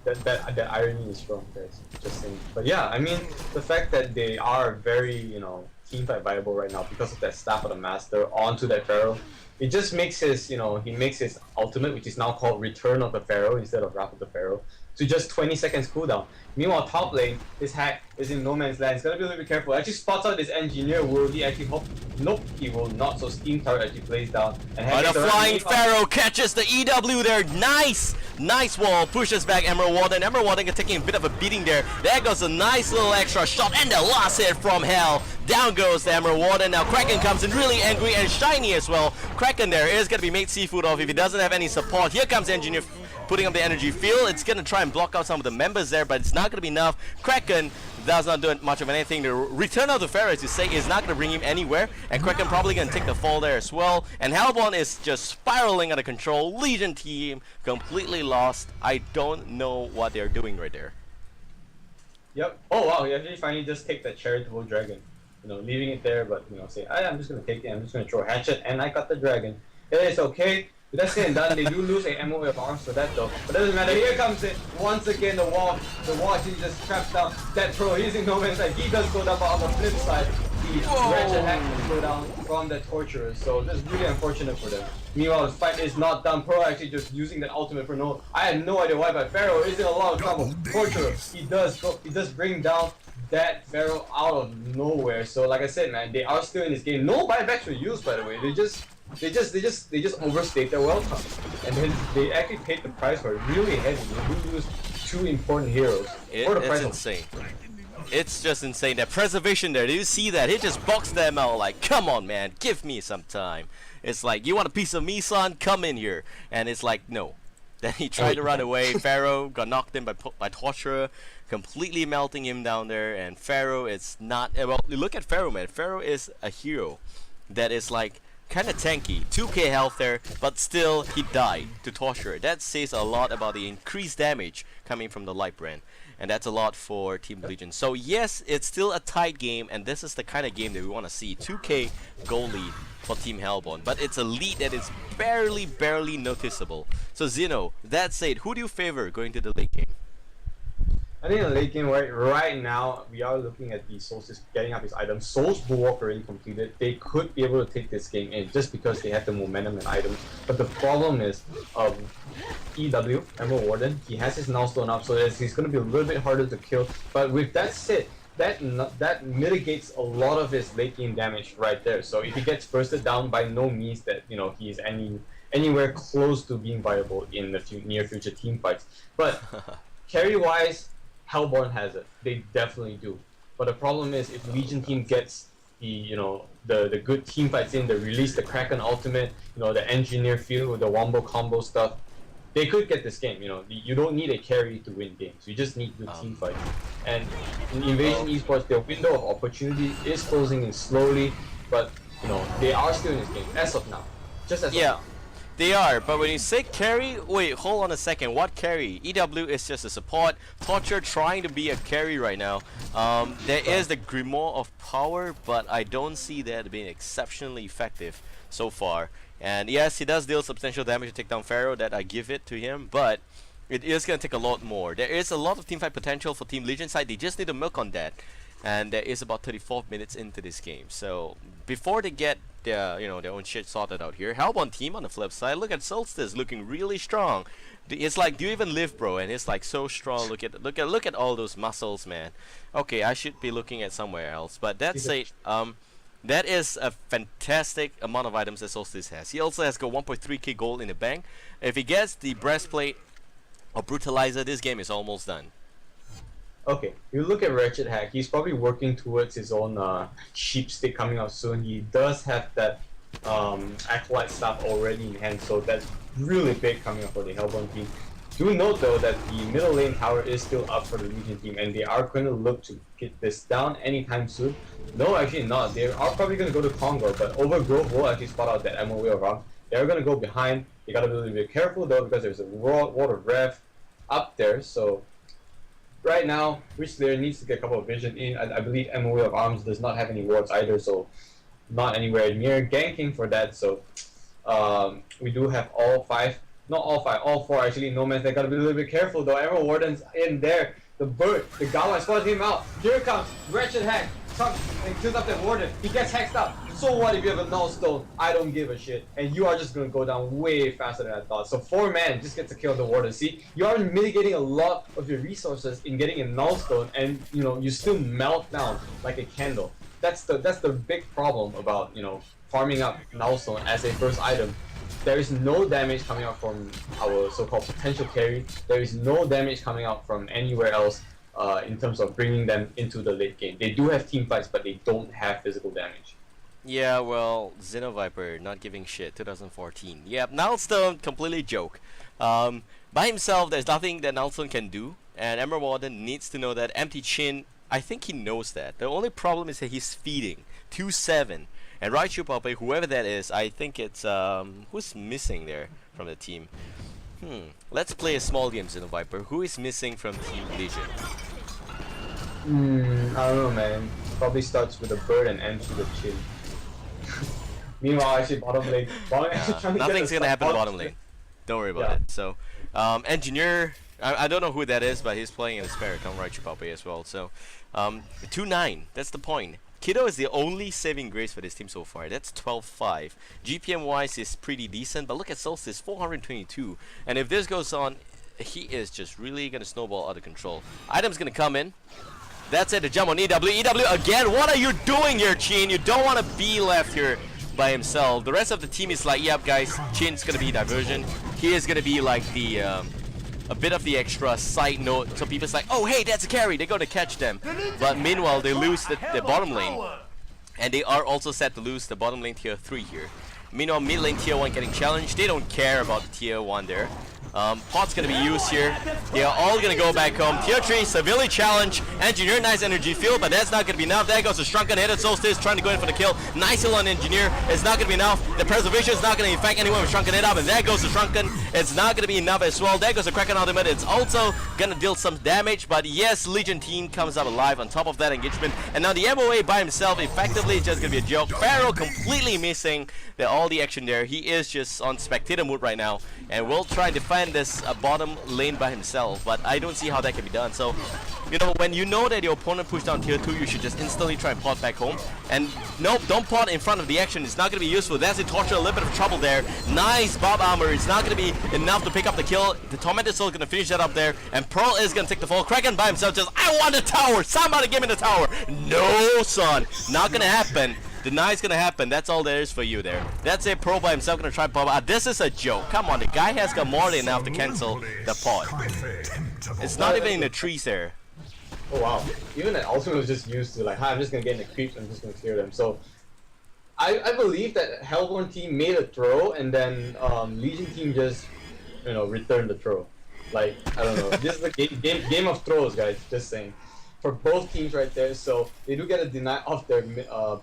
that irony is strong, guys. Just saying. But yeah, I mean, the fact that they are very, team fight viable right now because of that Staff of the Master onto that Pharaoh, it just makes his, he makes his ultimate, which is now called Return of the Pharaoh instead of Wrath of the Pharaoh, to just 20 seconds cooldown. Meanwhile, top lane, his hack is in no man's land. He's gotta be a little bit careful. Actually spots out this engineer. Will he actually hope? Nope, he will not. So Steam Turret actually plays down. And the flying Pharaoh catches the EW there. Nice wall. Pushes back Emerald Warden. Emerald Warden taking a bit of a beating there. There goes a nice little extra shot. And the last hit from Hell. Down goes the Emerald Warden. Now Kraken comes in really angry and shiny as well. Kraken there is going to be made seafood of if he doesn't have any support. Here comes Engineer putting up the energy field. It's going to try and block out some of the members there, but it's not going to be enough. Kraken does not do much of anything. The Return of the Pharaoh, as you say, is not going to bring him anywhere, and Kraken probably going to take the fall there as well. And Hellbourne is just spiraling out of control. Legion team completely lost. I don't know what they're doing right there. Yep. Oh wow, he actually finally just take that charitable dragon. Leaving it there, but say, I'm just gonna take it. I'm just gonna throw a hatchet, and I got the dragon. It's okay. With that said and done, they do lose a MOA of Arms for that though. But doesn't matter. Here comes it once again. The wall actually just traps down that Pro. He's in no man's land. He does go down, but on the flip side, the Wretched Hack will go down from the Torturer. So this is really unfortunate for them. Meanwhile, the fight is not done. Pro actually just using that ultimate for no. I have no idea why, but Pharaoh is in a lot of trouble. Torturer, he does bring down that Pharaoh out of nowhere. So like I said, man, they are still in this game. No buybacks were used, by the way. They just overstayed their welcome, and then they actually paid the price for it really heavy. They do lose 2 important heroes. It's insane. It's just insane. That preservation there. Do you see that? He just boxed them out like, come on, man, give me some time. It's like, you want a piece of me, son? Come in here. And it's like, no. Then he tried to run away. Pharaoh got knocked in by Torturer, completely melting him down there. And Pharaoh is not. Well, look at Pharaoh, man. Pharaoh is a hero that is like kind of tanky, 2k health there, but still he died to Torturer. That says a lot about the increased damage coming from the Light Brand, and that's a lot for Team Legion. So yes, it's still a tight game, and this is the kind of game that we want to see. 2k goal lead for Team Hellbourne, but it's a lead that is barely noticeable. So Xeno, that said, who do you favor going to the late game? I think in the late game right now, we are looking at the Solstice getting up his items. Soul's Bulwark already completed. They could be able to take this game in just because they have the momentum and items. But the problem is, EW, Emerald Warden, he has his Nullstone up, so he's going to be a little bit harder to kill. But with that said, that mitigates a lot of his late game damage right there. So if he gets bursted down, by no means that he is anywhere close to being viable in the near future team fights. But carry wise, Hellbourne has it. They definitely do. But the problem is if Legion team gets the good team fights in, they release the Kraken ultimate, the engineer field with the wombo combo stuff, they could get this game. You don't need a carry to win games. You just need good team fights. And in Invasion Esports, their window of opportunity is closing in slowly, but they are still in this game as of now. Just as of now. They are, but when you say carry, wait, hold on a second. What carry? EW is just a support. Torture trying to be a carry right now. There is the Grimoire of Power, but I don't see that being exceptionally effective so far. And yes, he does deal substantial damage to take down Pharaoh, that I give it to him, but it is going to take a lot more. There is a lot of teamfight potential for Team Legion side. They just need to milk on that. And there is about 34 minutes into this game. So before they get their their own shit sorted out here, HoN team on the flip side, look at Solstice looking really strong. It's like, do you even live, bro? And it's like so strong. Look at all those muscles, man. Okay, I should be looking at somewhere else. But that's it. That is a fantastic amount of items that Solstice has. He also has got 1.3k gold in the bank. If he gets the breastplate or brutalizer, this game is almost done. Okay, you look at Wretched Hack, he's probably working towards his own sheep stick coming out soon. He does have that Acolyte stuff already in hand, so that's really big coming up for the HoN team. Do note though that the middle lane tower is still up for the Legion team, and they are going to look to get this down anytime soon. No, actually not. They are probably going to go to Congo, but Overgrowth will actually spot out that MOA around. They're going to go behind. They got to be a little bit careful though, because there's a Ward of Rev up there, so right now, Rich Slayer needs to get a couple of vision in. I believe MOA of Arms does not have any wards either, so not anywhere near ganking for that. So we do have all four actually. No man, they gotta be a little bit careful though. Emerald Warden's in there. The bird, the Gawa spotted him out. Here comes Wretched Hack. Comes and kills up that Warden. He gets hexed up. So what if you have a null stone? I don't give a shit. And you are just gonna go down way faster than I thought. So 4 man just gets to kill the Warden. See, you are mitigating a lot of your resources in getting a null stone, and you still melt down like a candle. That's the big problem about farming up null stone as a first item. There is no damage coming out from our so-called potential carry. There is no damage coming out from anywhere else in terms of bringing them into the late game. They do have team fights, but they don't have physical damage. Yeah, well, Xenoviper not giving shit. 2014. Yep, Nalstone completely joke. By himself, there's nothing that Nalstone can do, and Emerald Warden needs to know that. Empty Chin, I think he knows that. The only problem is that he's feeding 2-7. And Raichu Pape, whoever that is, I think it's who's missing there from the team. Let's play a small game, Xenoviper. Who is missing from Team Legion? I don't know, man. Probably starts with a bird and ends with a chin. Meanwhile, actually, bottom lane. Nothing's gonna happen bottom lane. Don't worry about it. So, Engineer, I don't know who that is, but he's playing in a spare account, Raichu Pape as well. So, 2-9. That's the point. Kiddo is the only saving grace for this team so far. That's 12-5. GPM wise is pretty decent, but look at Solstice, 422. And if this goes on, he is just really gonna snowball out of control. Item's gonna come in. That's it, the jump on EW. EW again, what are you doing here, Chin? You don't want to be left here by himself. The rest of the team is like, yep guys, Chin's gonna be diversion. He is gonna be like the a bit of the extra side note, so people's like, oh hey, that's a carry, they're gonna catch them. But meanwhile, they lose the bottom lane, and they are also set to lose the bottom lane tier 3 here. Meanwhile, mid lane tier 1 getting challenged. They don't care about the tier 1 there. Pot's gonna be used here. They are all gonna go back home. Tier 3 severely challenged. Engineer, nice energy field, but that's not gonna be enough. There goes the Shrunken Headed Solstice trying to go in for the kill. Nice heal on Engineer. It's not gonna be enough. The preservation is not gonna infect anyone with Shrunken Head up, and there goes the Shrunken. It's not gonna be enough as well. There goes the Kraken ultimate. It's also gonna deal some damage, but yes, Legion team comes up alive on top of that engagement. And now the MOA by himself effectively is just gonna be a joke. Pharaoh completely missing all the action there. He is just on spectator mode right now, and will try and defend this bottom lane by himself, but I don't see how that can be done. So, when you know that your opponent pushed down tier 2, you should just instantly try and pot back home. And nope, don't pot in front of the action. It's not going to be useful. That's a Torture, a little bit of trouble there. Nice Bob armor. It's not going to be enough to pick up the kill. The Torment is still going to finish that up there, and Pearl is going to take the fall. Kraken by himself just, I want the tower. Somebody give me the tower. No, son. Not going to happen. Deny's gonna happen. That's all there is for you there. That's it. Pro by himself gonna try pop. This is a joke. Come on, the guy has got more than enough to cancel the pot. It's not even in the trees there. Oh wow. Even that ultimate was just used to like, hi, I'm just gonna get in the creeps, I'm just gonna clear them. So I believe that Hellborn team made a throw and then Legion team just returned the throw. Like I don't know. This is the game of throws, guys. Just saying. For both teams right there, so they do get a deny off their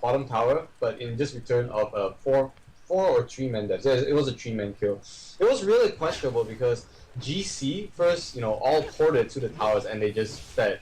bottom tower, but in just return of a four or 3-man death. It was a 3-man kill. It was really questionable because GC first, all ported to the towers and they just fed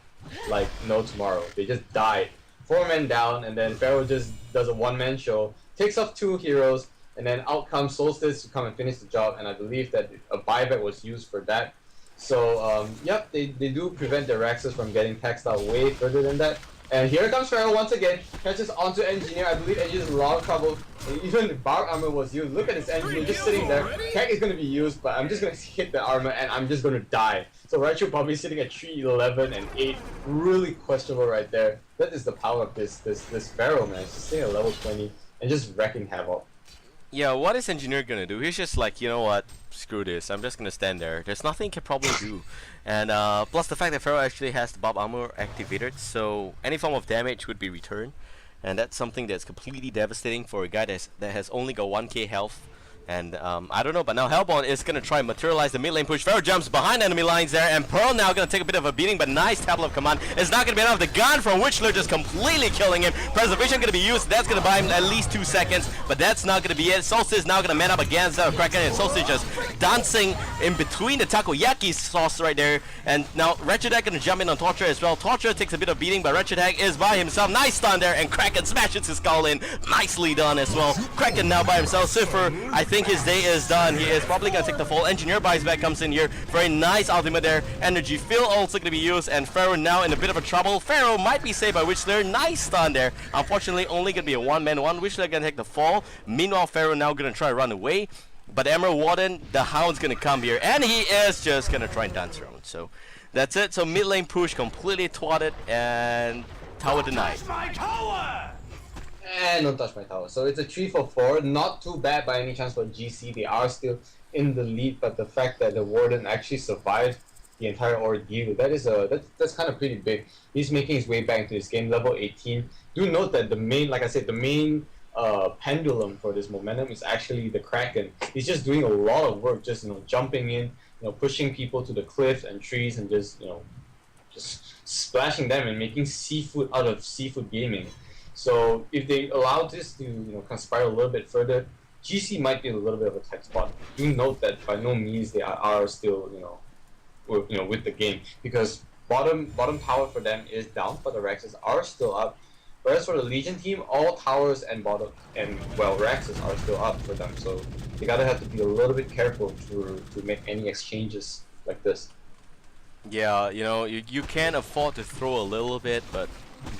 like no tomorrow. They just died. 4 men down, and then Pharaoh just does a 1-man show, takes off 2 heroes, and then out comes Solstice to come and finish the job. And I believe that a buyback was used for that. So, yep, they do prevent the Rexes from getting taxed out way further than that. And here comes Pharaoh once again, catches onto Engineer. I believe Engineer's in a lot of trouble. And even the Bark Armor was used. Look at this Engineer just sitting there. Tech is going to be used, but I'm just going to hit the armor and I'm just going to die. So Raichu probably sitting at 3, 11, and 8. Really questionable right there. That is the power of this Pharaoh, man. It's just sitting at level 20 and just wrecking havoc. Yeah, what is Engineer gonna do? He's just like, you know what, screw this, I'm just gonna stand there. There's nothing he can probably do. And plus the fact that Pharaoh actually has the Bob Armor activated, so any form of damage would be returned. And that's something that's completely devastating for a guy that has only got 1k health. And I don't know, but now Hellborn is going to try and materialize the mid lane push. Pharaoh jumps behind enemy lines there, and Pearl now going to take a bit of a beating, but nice tablet of command. It's not going to be enough. The gun from Witchler just completely killing him. Preservation going to be used. That's going to buy him at least 2 seconds, but that's not going to be it. Solstice now going to man up against Kraken, and Solstice just dancing in between the takoyaki sauce right there. And now Wretched Hag going to jump in on Torture as well. Torture takes a bit of beating, but Wretched Hag is by himself. Nice stun there, and Kraken smashes his skull in. Nicely done as well. Kraken now by himself. Cipher, I think his day is done. He is probably going to take the fall. Engineer buys back, comes in here. Very nice ultimate there. Energy fill also going to be used, and Pharaoh now in a bit of a trouble. Pharaoh might be saved by Witchler. Nice stun there. Unfortunately, only going to be a 1-man 1. Witchler going to take the fall. Meanwhile, Pharaoh now going to try to run away. But Emerald Warden, the Hound's going to come here, and he is just going to try and dance around. So that's it. So mid lane push completely twatted, and tower denied. And don't touch my tower. So it's a 3 for 4. Not too bad by any chance for GC. They are still in the lead, but the fact that the Warden actually survived the entire ordeal, that's kind of pretty big. He's making his way back into this game, level 18. Do note that the main, like I said, the main pendulum for this momentum is actually the Kraken. He's just doing a lot of work, just jumping in, pushing people to the cliff and trees, and just splashing them and making seafood out of seafood gaming. So if they allow this to conspire a little bit further, GC might be a little bit of a tight spot. Do note that by no means they are still with the game, because bottom tower for them is down, but the Rexes are still up. Whereas for the Legion team, all towers and Rexes are still up for them. So they gotta have to be a little bit careful to make any exchanges like this. Yeah, you can afford to throw a little bit, but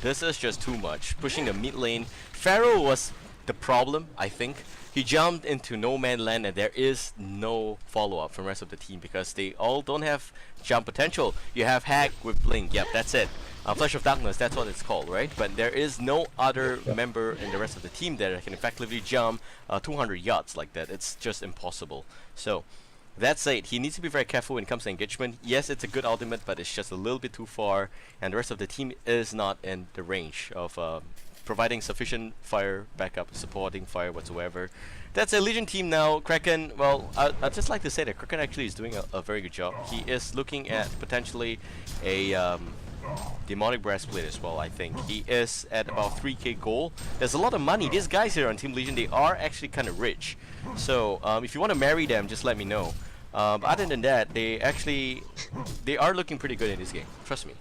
this is just too much. Pushing the mid lane. Pharaoh was the problem, I think. He jumped into no man land, and there is no follow-up from the rest of the team because they all don't have jump potential. You have Hag with Blink, yep, that's it. Flash of Darkness, that's what it's called, right? But there is no other member in the rest of the team that can effectively jump 200 yards like that. It's just impossible. So that said, he needs to be very careful when it comes to engagement. Yes, it's a good ultimate, but it's just a little bit too far, and the rest of the team is not in the range of providing sufficient fire backup, supporting fire whatsoever. That's a Legion team now. Kraken, well, I'd just like to say that Kraken actually is doing a very good job. He is looking at potentially a demonic breastplate as well, I think. He is at about 3k gold. There's a lot of money. These guys here on Team Legion, they are actually kind of rich. So if you want to marry them, just let me know. Other than that, they are looking pretty good in this game. Trust me.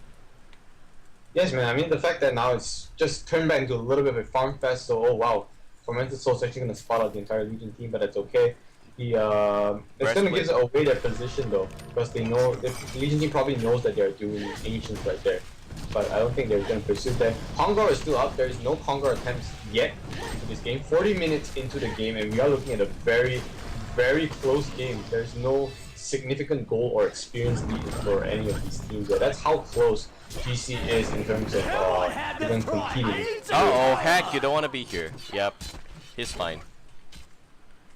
Yes, man. I mean, the fact that now it's just turned back into a little bit of a farm fest. So, oh wow, Tormented Soul's actually going to spot out the entire Legion team, but that's okay. It's going to give away their position though, because they know the Legion team probably knows that they're doing Ancients right there. But I don't think they're going to pursue that. Kongar is still up. There is no Kongar attempts yet in this game. 40 minutes into the game, and we are looking at a very, very close game. There's no significant goal or experience lead for any of these teams. Yeah, that's how close GC is in terms of even competing. Uh-oh, Hack, you don't want to be here. Yep, he's fine.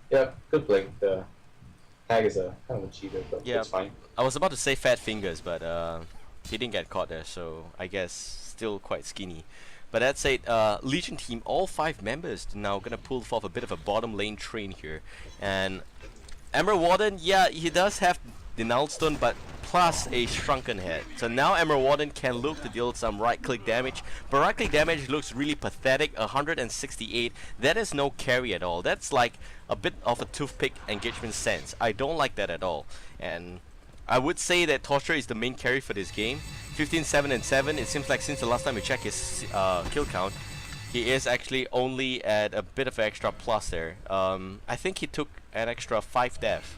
Yep, good play. The Hag is a kind of a cheater, but it's fine. I was about to say fat fingers, but he didn't get caught there, so I guess still quite skinny. But that said, Legion team, all 5 members now gonna pull forth a bit of a bottom lane train here. And Emerald Warden, yeah, he does have the Nullstone, but plus a Shrunken Head. So now Emerald Warden can look to deal some right-click damage, but right-click damage looks really pathetic, 168. That is no carry at all. That's like a bit of a toothpick engagement sense. I don't like that at all. And I would say that Torture is the main carry for this game. 15, 7, and 7. It seems like since the last time we checked his kill count, he is actually only at a bit of an extra plus there. I think he took an extra 5 death.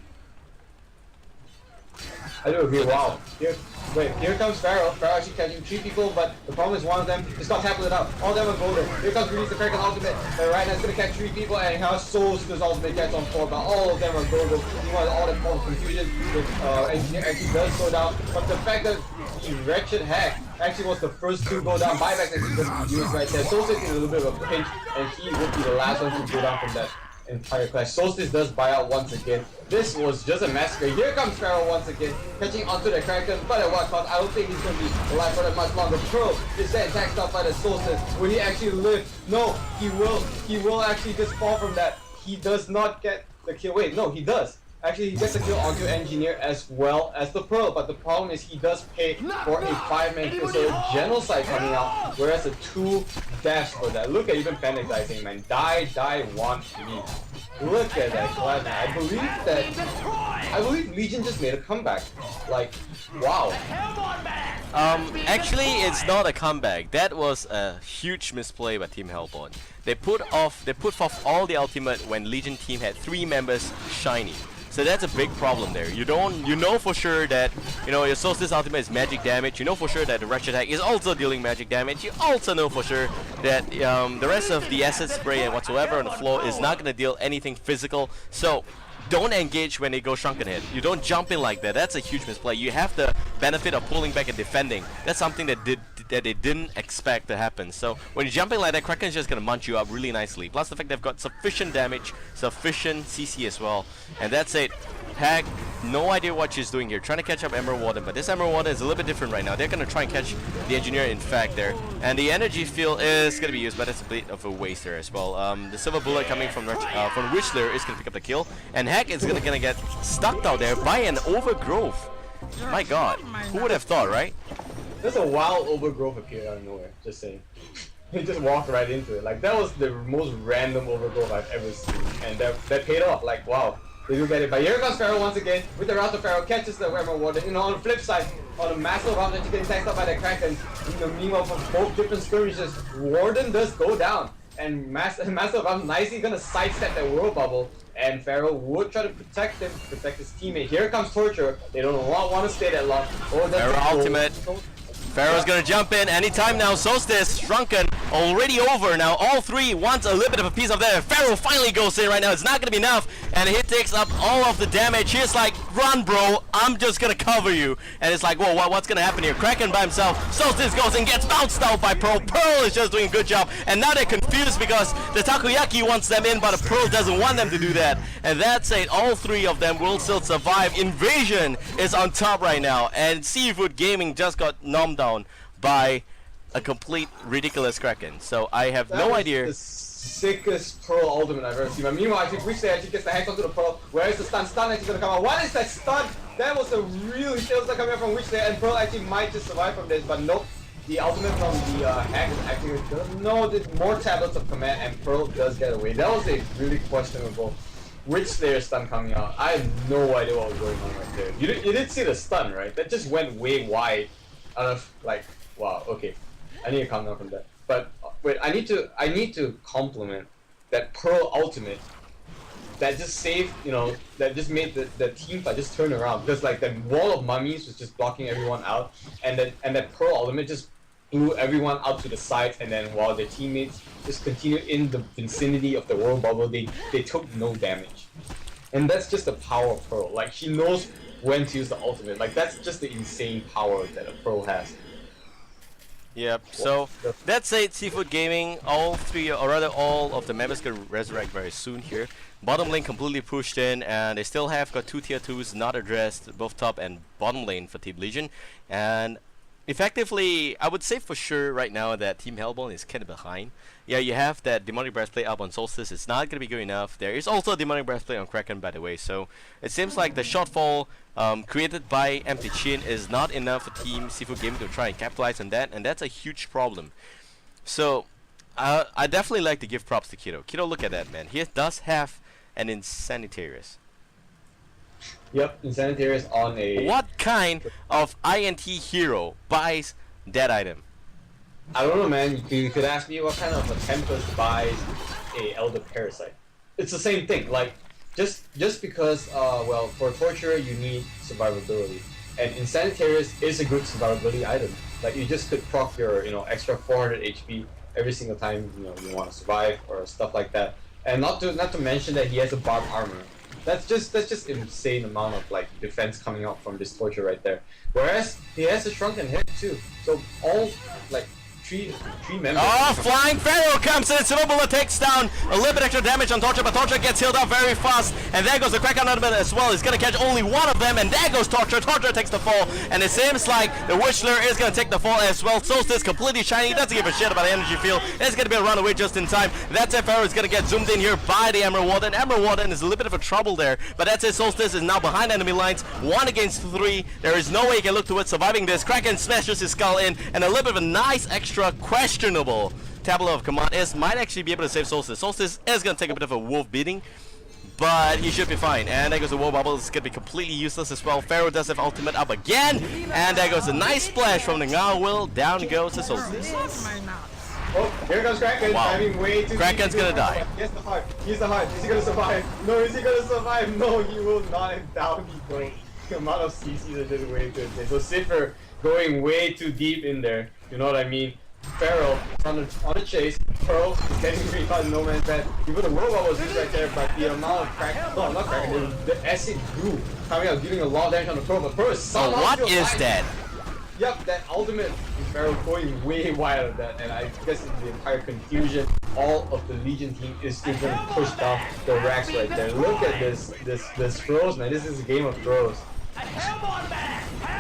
I do agree. Wow. Here comes Pharaoh. Pharaoh actually catching 3 people, but the problem is one of them just got tackling it out. All of them are golden. Here comes Release the Kraken ultimate. And right now it's gonna catch 3 people, and how Souls does ultimate catch on 4, but all of them are golden. Meanwhile, all that form of confusion with Engineer actually does go down. But the fact that the wretched hack actually was the first to go down, buybacks actually going to be used right there. Souls is in a little bit of a pinch, and he would be the last one to go down from that entire clash. Solstice does buy out once again. This was just a massacre. Here comes Pharaoh once again, catching onto the Kraken, but at what cost? I don't think he's going to be alive for that much longer. Pearl is then attacked up by the Solstice. Will he actually live? No, he will actually just fall from that. He does not get the kill. Wait, no, he does. Actually, he gets a kill onto Engineer as well as the Pearl, but the problem is he does pay for a 5-man kill, so a Genocide coming out, whereas a 2 deaths for that. Look at even Panic Die saying, man, die, want me. Look at that class, man. I believe Legion just made a comeback. Like, wow. Actually, it's not a comeback. That was a huge misplay by Team Hellborn. They put forth all the ultimate when Legion team had 3 members shiny. So that's a big problem there. You know for sure that, your Solstice ultimate is magic damage. You know for sure that the Wretched Hack is also dealing magic damage. You also know for sure that the rest of the acid spray and whatsoever on the floor is not going to deal anything physical. So don't engage when they go Shrunken Head. You don't jump in like that. That's a huge misplay. You have the benefit of pulling back and defending. That's something that they didn't expect to happen. So when you jump in like that, Kraken's just gonna munch you up really nicely. Plus the fact they've got sufficient damage, sufficient CC as well. And that's it. Hack, no idea what she's doing here. Trying to catch up Emerald Warden, but this Emerald Warden is a little bit different right now. They're gonna try and catch the Engineer in fact there. And the energy field is gonna be used, but it's a bit of a waste there as well. The Silver Bullet coming from Witchler is gonna pick up the kill. And Hack is gonna get stuck out there by an Overgrowth. My god, who would have thought, right? There's a wild Overgrowth appeared out of nowhere, just saying. He just walked right into it. Like, that was the most random Overgrowth I've ever seen. And that paid off. Like, wow. They do get it. But here comes Pharaoh once again with the route of Pharaoh, catches the Emerald Warden. On the flip side, on a massive round that you getting taxed up by the Kraken. Meanwhile, from both different skirmishes, Warden does go down. And Massive Round nicely gonna sidestep that World Bubble. And Pharaoh would try to protect his teammate. Here comes Torture. They don't want to stay that long. Oh, that's Pharaoh ultimate. Pharaoh's gonna jump in anytime now. Solstice, Shrunken, already over now. All 3 wants a little bit of a piece of that. Pharaoh finally goes in right now. It's not gonna be enough, and he takes up all of the damage. He's like, run, bro. I'm just gonna cover you. And it's like, whoa, what's gonna happen here? Kraken by himself. Solstice goes and gets bounced out by Pearl. Pearl is just doing a good job, and now they're confused because the Takoyaki wants them in, but the Pearl doesn't want them to do that. And that's it. All 3 of them will still survive. Invasion is on top right now, and Seafood Gaming just got nommed down by a complete ridiculous Kraken. So I have no idea. The sickest Pearl ultimate I've ever seen. But meanwhile, I think Witchler actually gets the hack onto the Pearl. Where is the stun? Stun actually gonna come out. What is that stun? That was a really sales that coming out from Witchler, and Pearl actually might just survive from this, but nope. The ultimate from the hack is actually no, there's more tablets of command, and Pearl does get away. That was a really questionable Witchler stun coming out. I have no idea what was going on right there. You did see the stun, right? That just went way wide. Out of like, wow, okay. I need to calm down from that. But wait, I need to compliment that Pearl ultimate that just saved, that just made the team fight just turn around, because like that wall of mummies was just blocking everyone out, and that Pearl ultimate just blew everyone out to the sides, and then while their teammates just continued in the vicinity of the World Bubble, they took no damage. And that's just the power of Pearl. Like, she knows when to use the ultimate. Like, that's just the insane power that a Pearl has. Yep, so that's it, Seafood Gaming. All 3, or rather all of the members can resurrect very soon here. Bottom lane completely pushed in, and they still have got 2 tier 2s not addressed, both top and bottom lane for Team Legion. And effectively, I would say for sure right now that Team Hellborn is kind of behind. Yeah, you have that Demonic Breastplate up on Solstice. It's not going to be good enough. There is also a Demonic Breastplate on Kraken, by the way. So it seems like the shortfall created by Empty Chin is not enough for Team Seafood Gaming to try and capitalize on that, and that's a huge problem. So I definitely like to give props to Kido. Kido, look at that, man. He does have an Insanitarius. Yep, Insanitarius on a... What kind of INT hero buys that item? I don't know, man. You could ask me what kind of a Tempest buys a Elder Parasite. It's the same thing. Like, just because, well, for Torturer you need survivability, and Insanitarius is a good survivability item. Like, you just could proc your, extra 400 HP every single time, you want to survive or stuff like that. And not to mention that he has a barbed armor. That's just insane amount of like defense coming out from this Torture right there. Whereas he has a shrunken head too. So all like three members. Oh, Flying Pharaoh comes in. Xenoviper takes down a little bit extra damage on Torture, but Torture gets healed up very fast. And there goes the Kraken ultimate as well. He's gonna catch only one of them, and there goes Torture. Torture takes the fall, and it seems like the Witchler is gonna take the fall as well. Solstice completely shiny. He doesn't give a shit about the energy field. It's gonna be a runaway just in time. That's it. Pharaoh is gonna get zoomed in here by the Emerald Warden. Emerald Warden is a little bit of a trouble there, but that's it. Solstice is now behind enemy lines, 1 against 3. There is no way he can look towards surviving this. Kraken smashes his skull in, and a little bit of a nice extra questionable tableau of command might actually be able to save Solstice. Solstice is going to take a bit of a wolf beating, but he should be fine. And there goes the War Bubble. It's going to be completely useless as well. Pharaoh does have ultimate up again, and there goes a nice splash from the Ngao. Down goes the Solstice. Oh, here comes Kraken. Wow. Diving way too Kraken's deep. gonna die. Yes, the heart. Use the heart. Is he gonna survive? No, is he gonna survive? No, he will not. And down he goes. The amount of CCs are just way too insane. So Cipher going way too deep in there. You know what I mean? Pharaoh on the chase. Pearl is getting really caught in no man's land. Even the World was used right there, but the amount of Kraken, no, not Kraken, the acid goo coming out, dealing a lot of damage on the Pearl, but Pearl is somehow What still is alive. that? Yep, that ultimate is Pharaoh going way wild of that, and I guess in the entire confusion, all of the Legion team is still going to push down the racks right there. Look at this throws, man. This is a game of throws.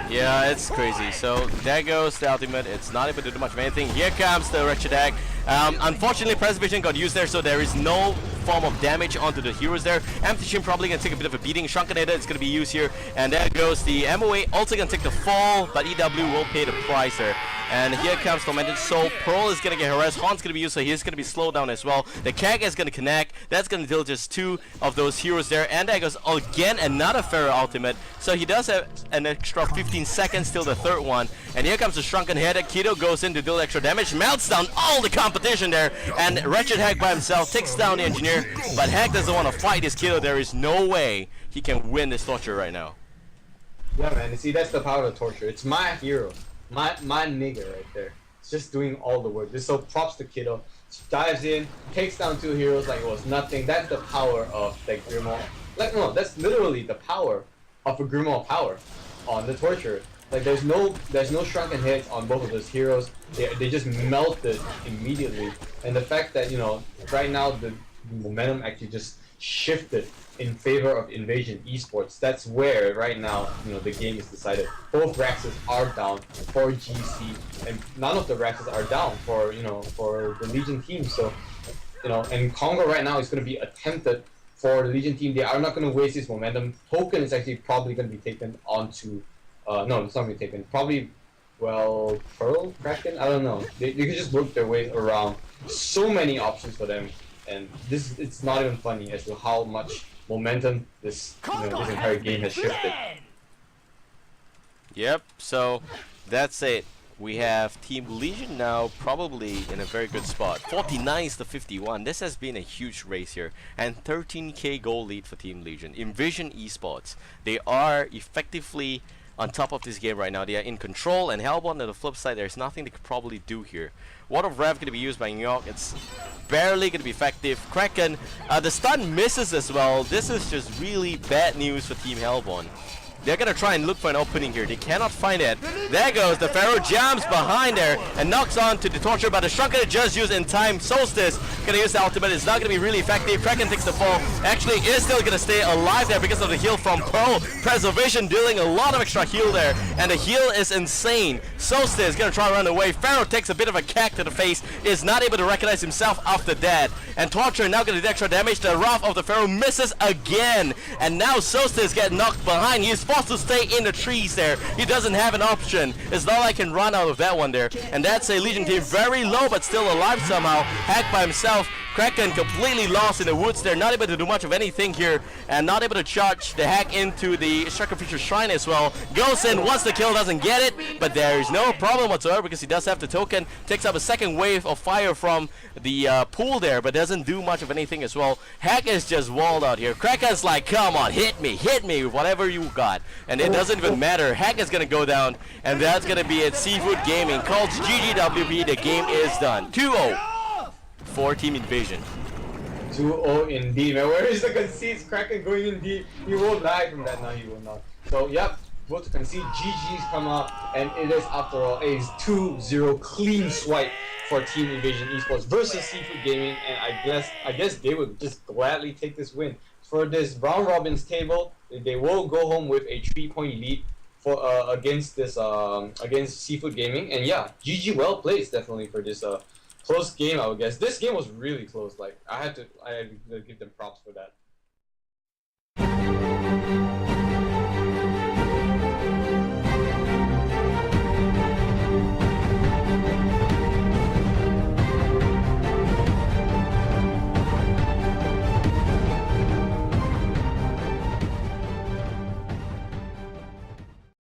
Yeah, it's crazy. So there goes the ultimate. It's not able to do much of anything. Here comes the Wretched Egg. Unfortunately, Preservation got used there, so there is no form of damage onto the heroes there. Empty Chin probably gonna take a bit of a beating. Shrunkenator is gonna be used here, and there goes the MOA. Also gonna take the fall, but EW will pay the price there. And here comes Tormented Soul. Pearl is gonna get harassed. HoN's gonna be used, so he's gonna be slowed down as well. The Keg is gonna connect. That's gonna deal just 2 of those heroes there. And there goes again another Pharaoh ultimate. So he does have an extra 15 seconds till the 3rd one. And here comes the Shrunken Head. Kido goes in to deal extra damage, melts down all the competition there. And Wretched Hack by himself takes down the Engineer. But Hack doesn't want to fight this Kido. There is no way he can win this Torture right now. Yeah, man. You see, that's the power of Torture. It's my hero. My nigga right there. It's just doing all the work. Just so props to Kido. Dives in, takes down 2 heroes like it was nothing. That's the power of that Grimoire. Like, no, that's literally the power of a Grimoire power on the Torture. Like, there's no shrunken hits on both of those heroes. They just melted immediately. And the fact that, right now the momentum actually just shifted in favor of Invasion Esports. That's where right now, the game is decided. Both Raxes are down for GC, and none of the Raxes are down for the Legion team. So, and Congo right now is going to be attempted for the Legion team. They are not going to waste this momentum. Token is actually probably going to be taken onto. No, it's not going to be taken. Probably, well, Pearl, Kraken. I don't know. They could just work their way around. So many options for them, and it's not even funny as to how much momentum this entire game has shifted. Yep, so that's it. We have Team Legion now probably in a very good spot. 49 to 51. This has been a huge race here. And 13k goal lead for Team Legion. Invasion Esports. They are effectively on top of this game right now. They are in control, and Hellborn on the flip side, there's nothing they could probably do here. Ward of Rev going to be used by New York. It's barely going to be effective. Kraken, the stun misses as well. This is just really bad news for Team Hellborn. They're gonna try and look for an opening here. They cannot find it. There goes the Pharaoh, jumps behind there and knocks on to the Torture, but the shot gonna just use in time. Solstice gonna use the ultimate. It's not gonna be really effective. Kraken takes the fall. Actually is still gonna stay alive there because of the heal from Pearl. Preservation dealing a lot of extra heal there, and the heal is insane. Solstice gonna try to run away. Pharaoh takes a bit of a cack to the face, is not able to recognize himself after that, and Torture now gonna do extra damage. The Wrath of the Pharaoh misses again, and now Solstice get knocked behind. He's forced to stay in the trees there. He doesn't have an option. It's not like he can run out of that one there, and that's a Legion team very low but still alive somehow. Hack by himself. Kraken completely lost in the woods there, not able to do much of anything here, and not able to charge the Hack into the Sacrificial Shrine as well. Goes in, wants the kill, doesn't get it, but there is no problem whatsoever because he does have the token. Takes up a second wave of fire from the pool there, but doesn't do much of anything as well. Hack is just walled out here. Kraken's like, come on, hit me with whatever you got. And it doesn't even matter. Hack is going to go down, and that's going to be it. Seafood Gaming calls GGWP. The game is done. 2-0. For Team Invasion. 2-0 indeed, man. Where is the conceits? Kraken going in deep. He won't die from that. No, he will not. So, yep. Vote to concede. GG's come out. And it is, after all, a 2-0 clean swipe for Team Invasion Esports versus Seafood Gaming. And I guess they would just gladly take this win. For this round robins table, they will go home with a 3-point lead for against this against Seafood Gaming. And yeah, GG well played definitely for this close game, I would guess. This game was really close. Like I had to give them props for that.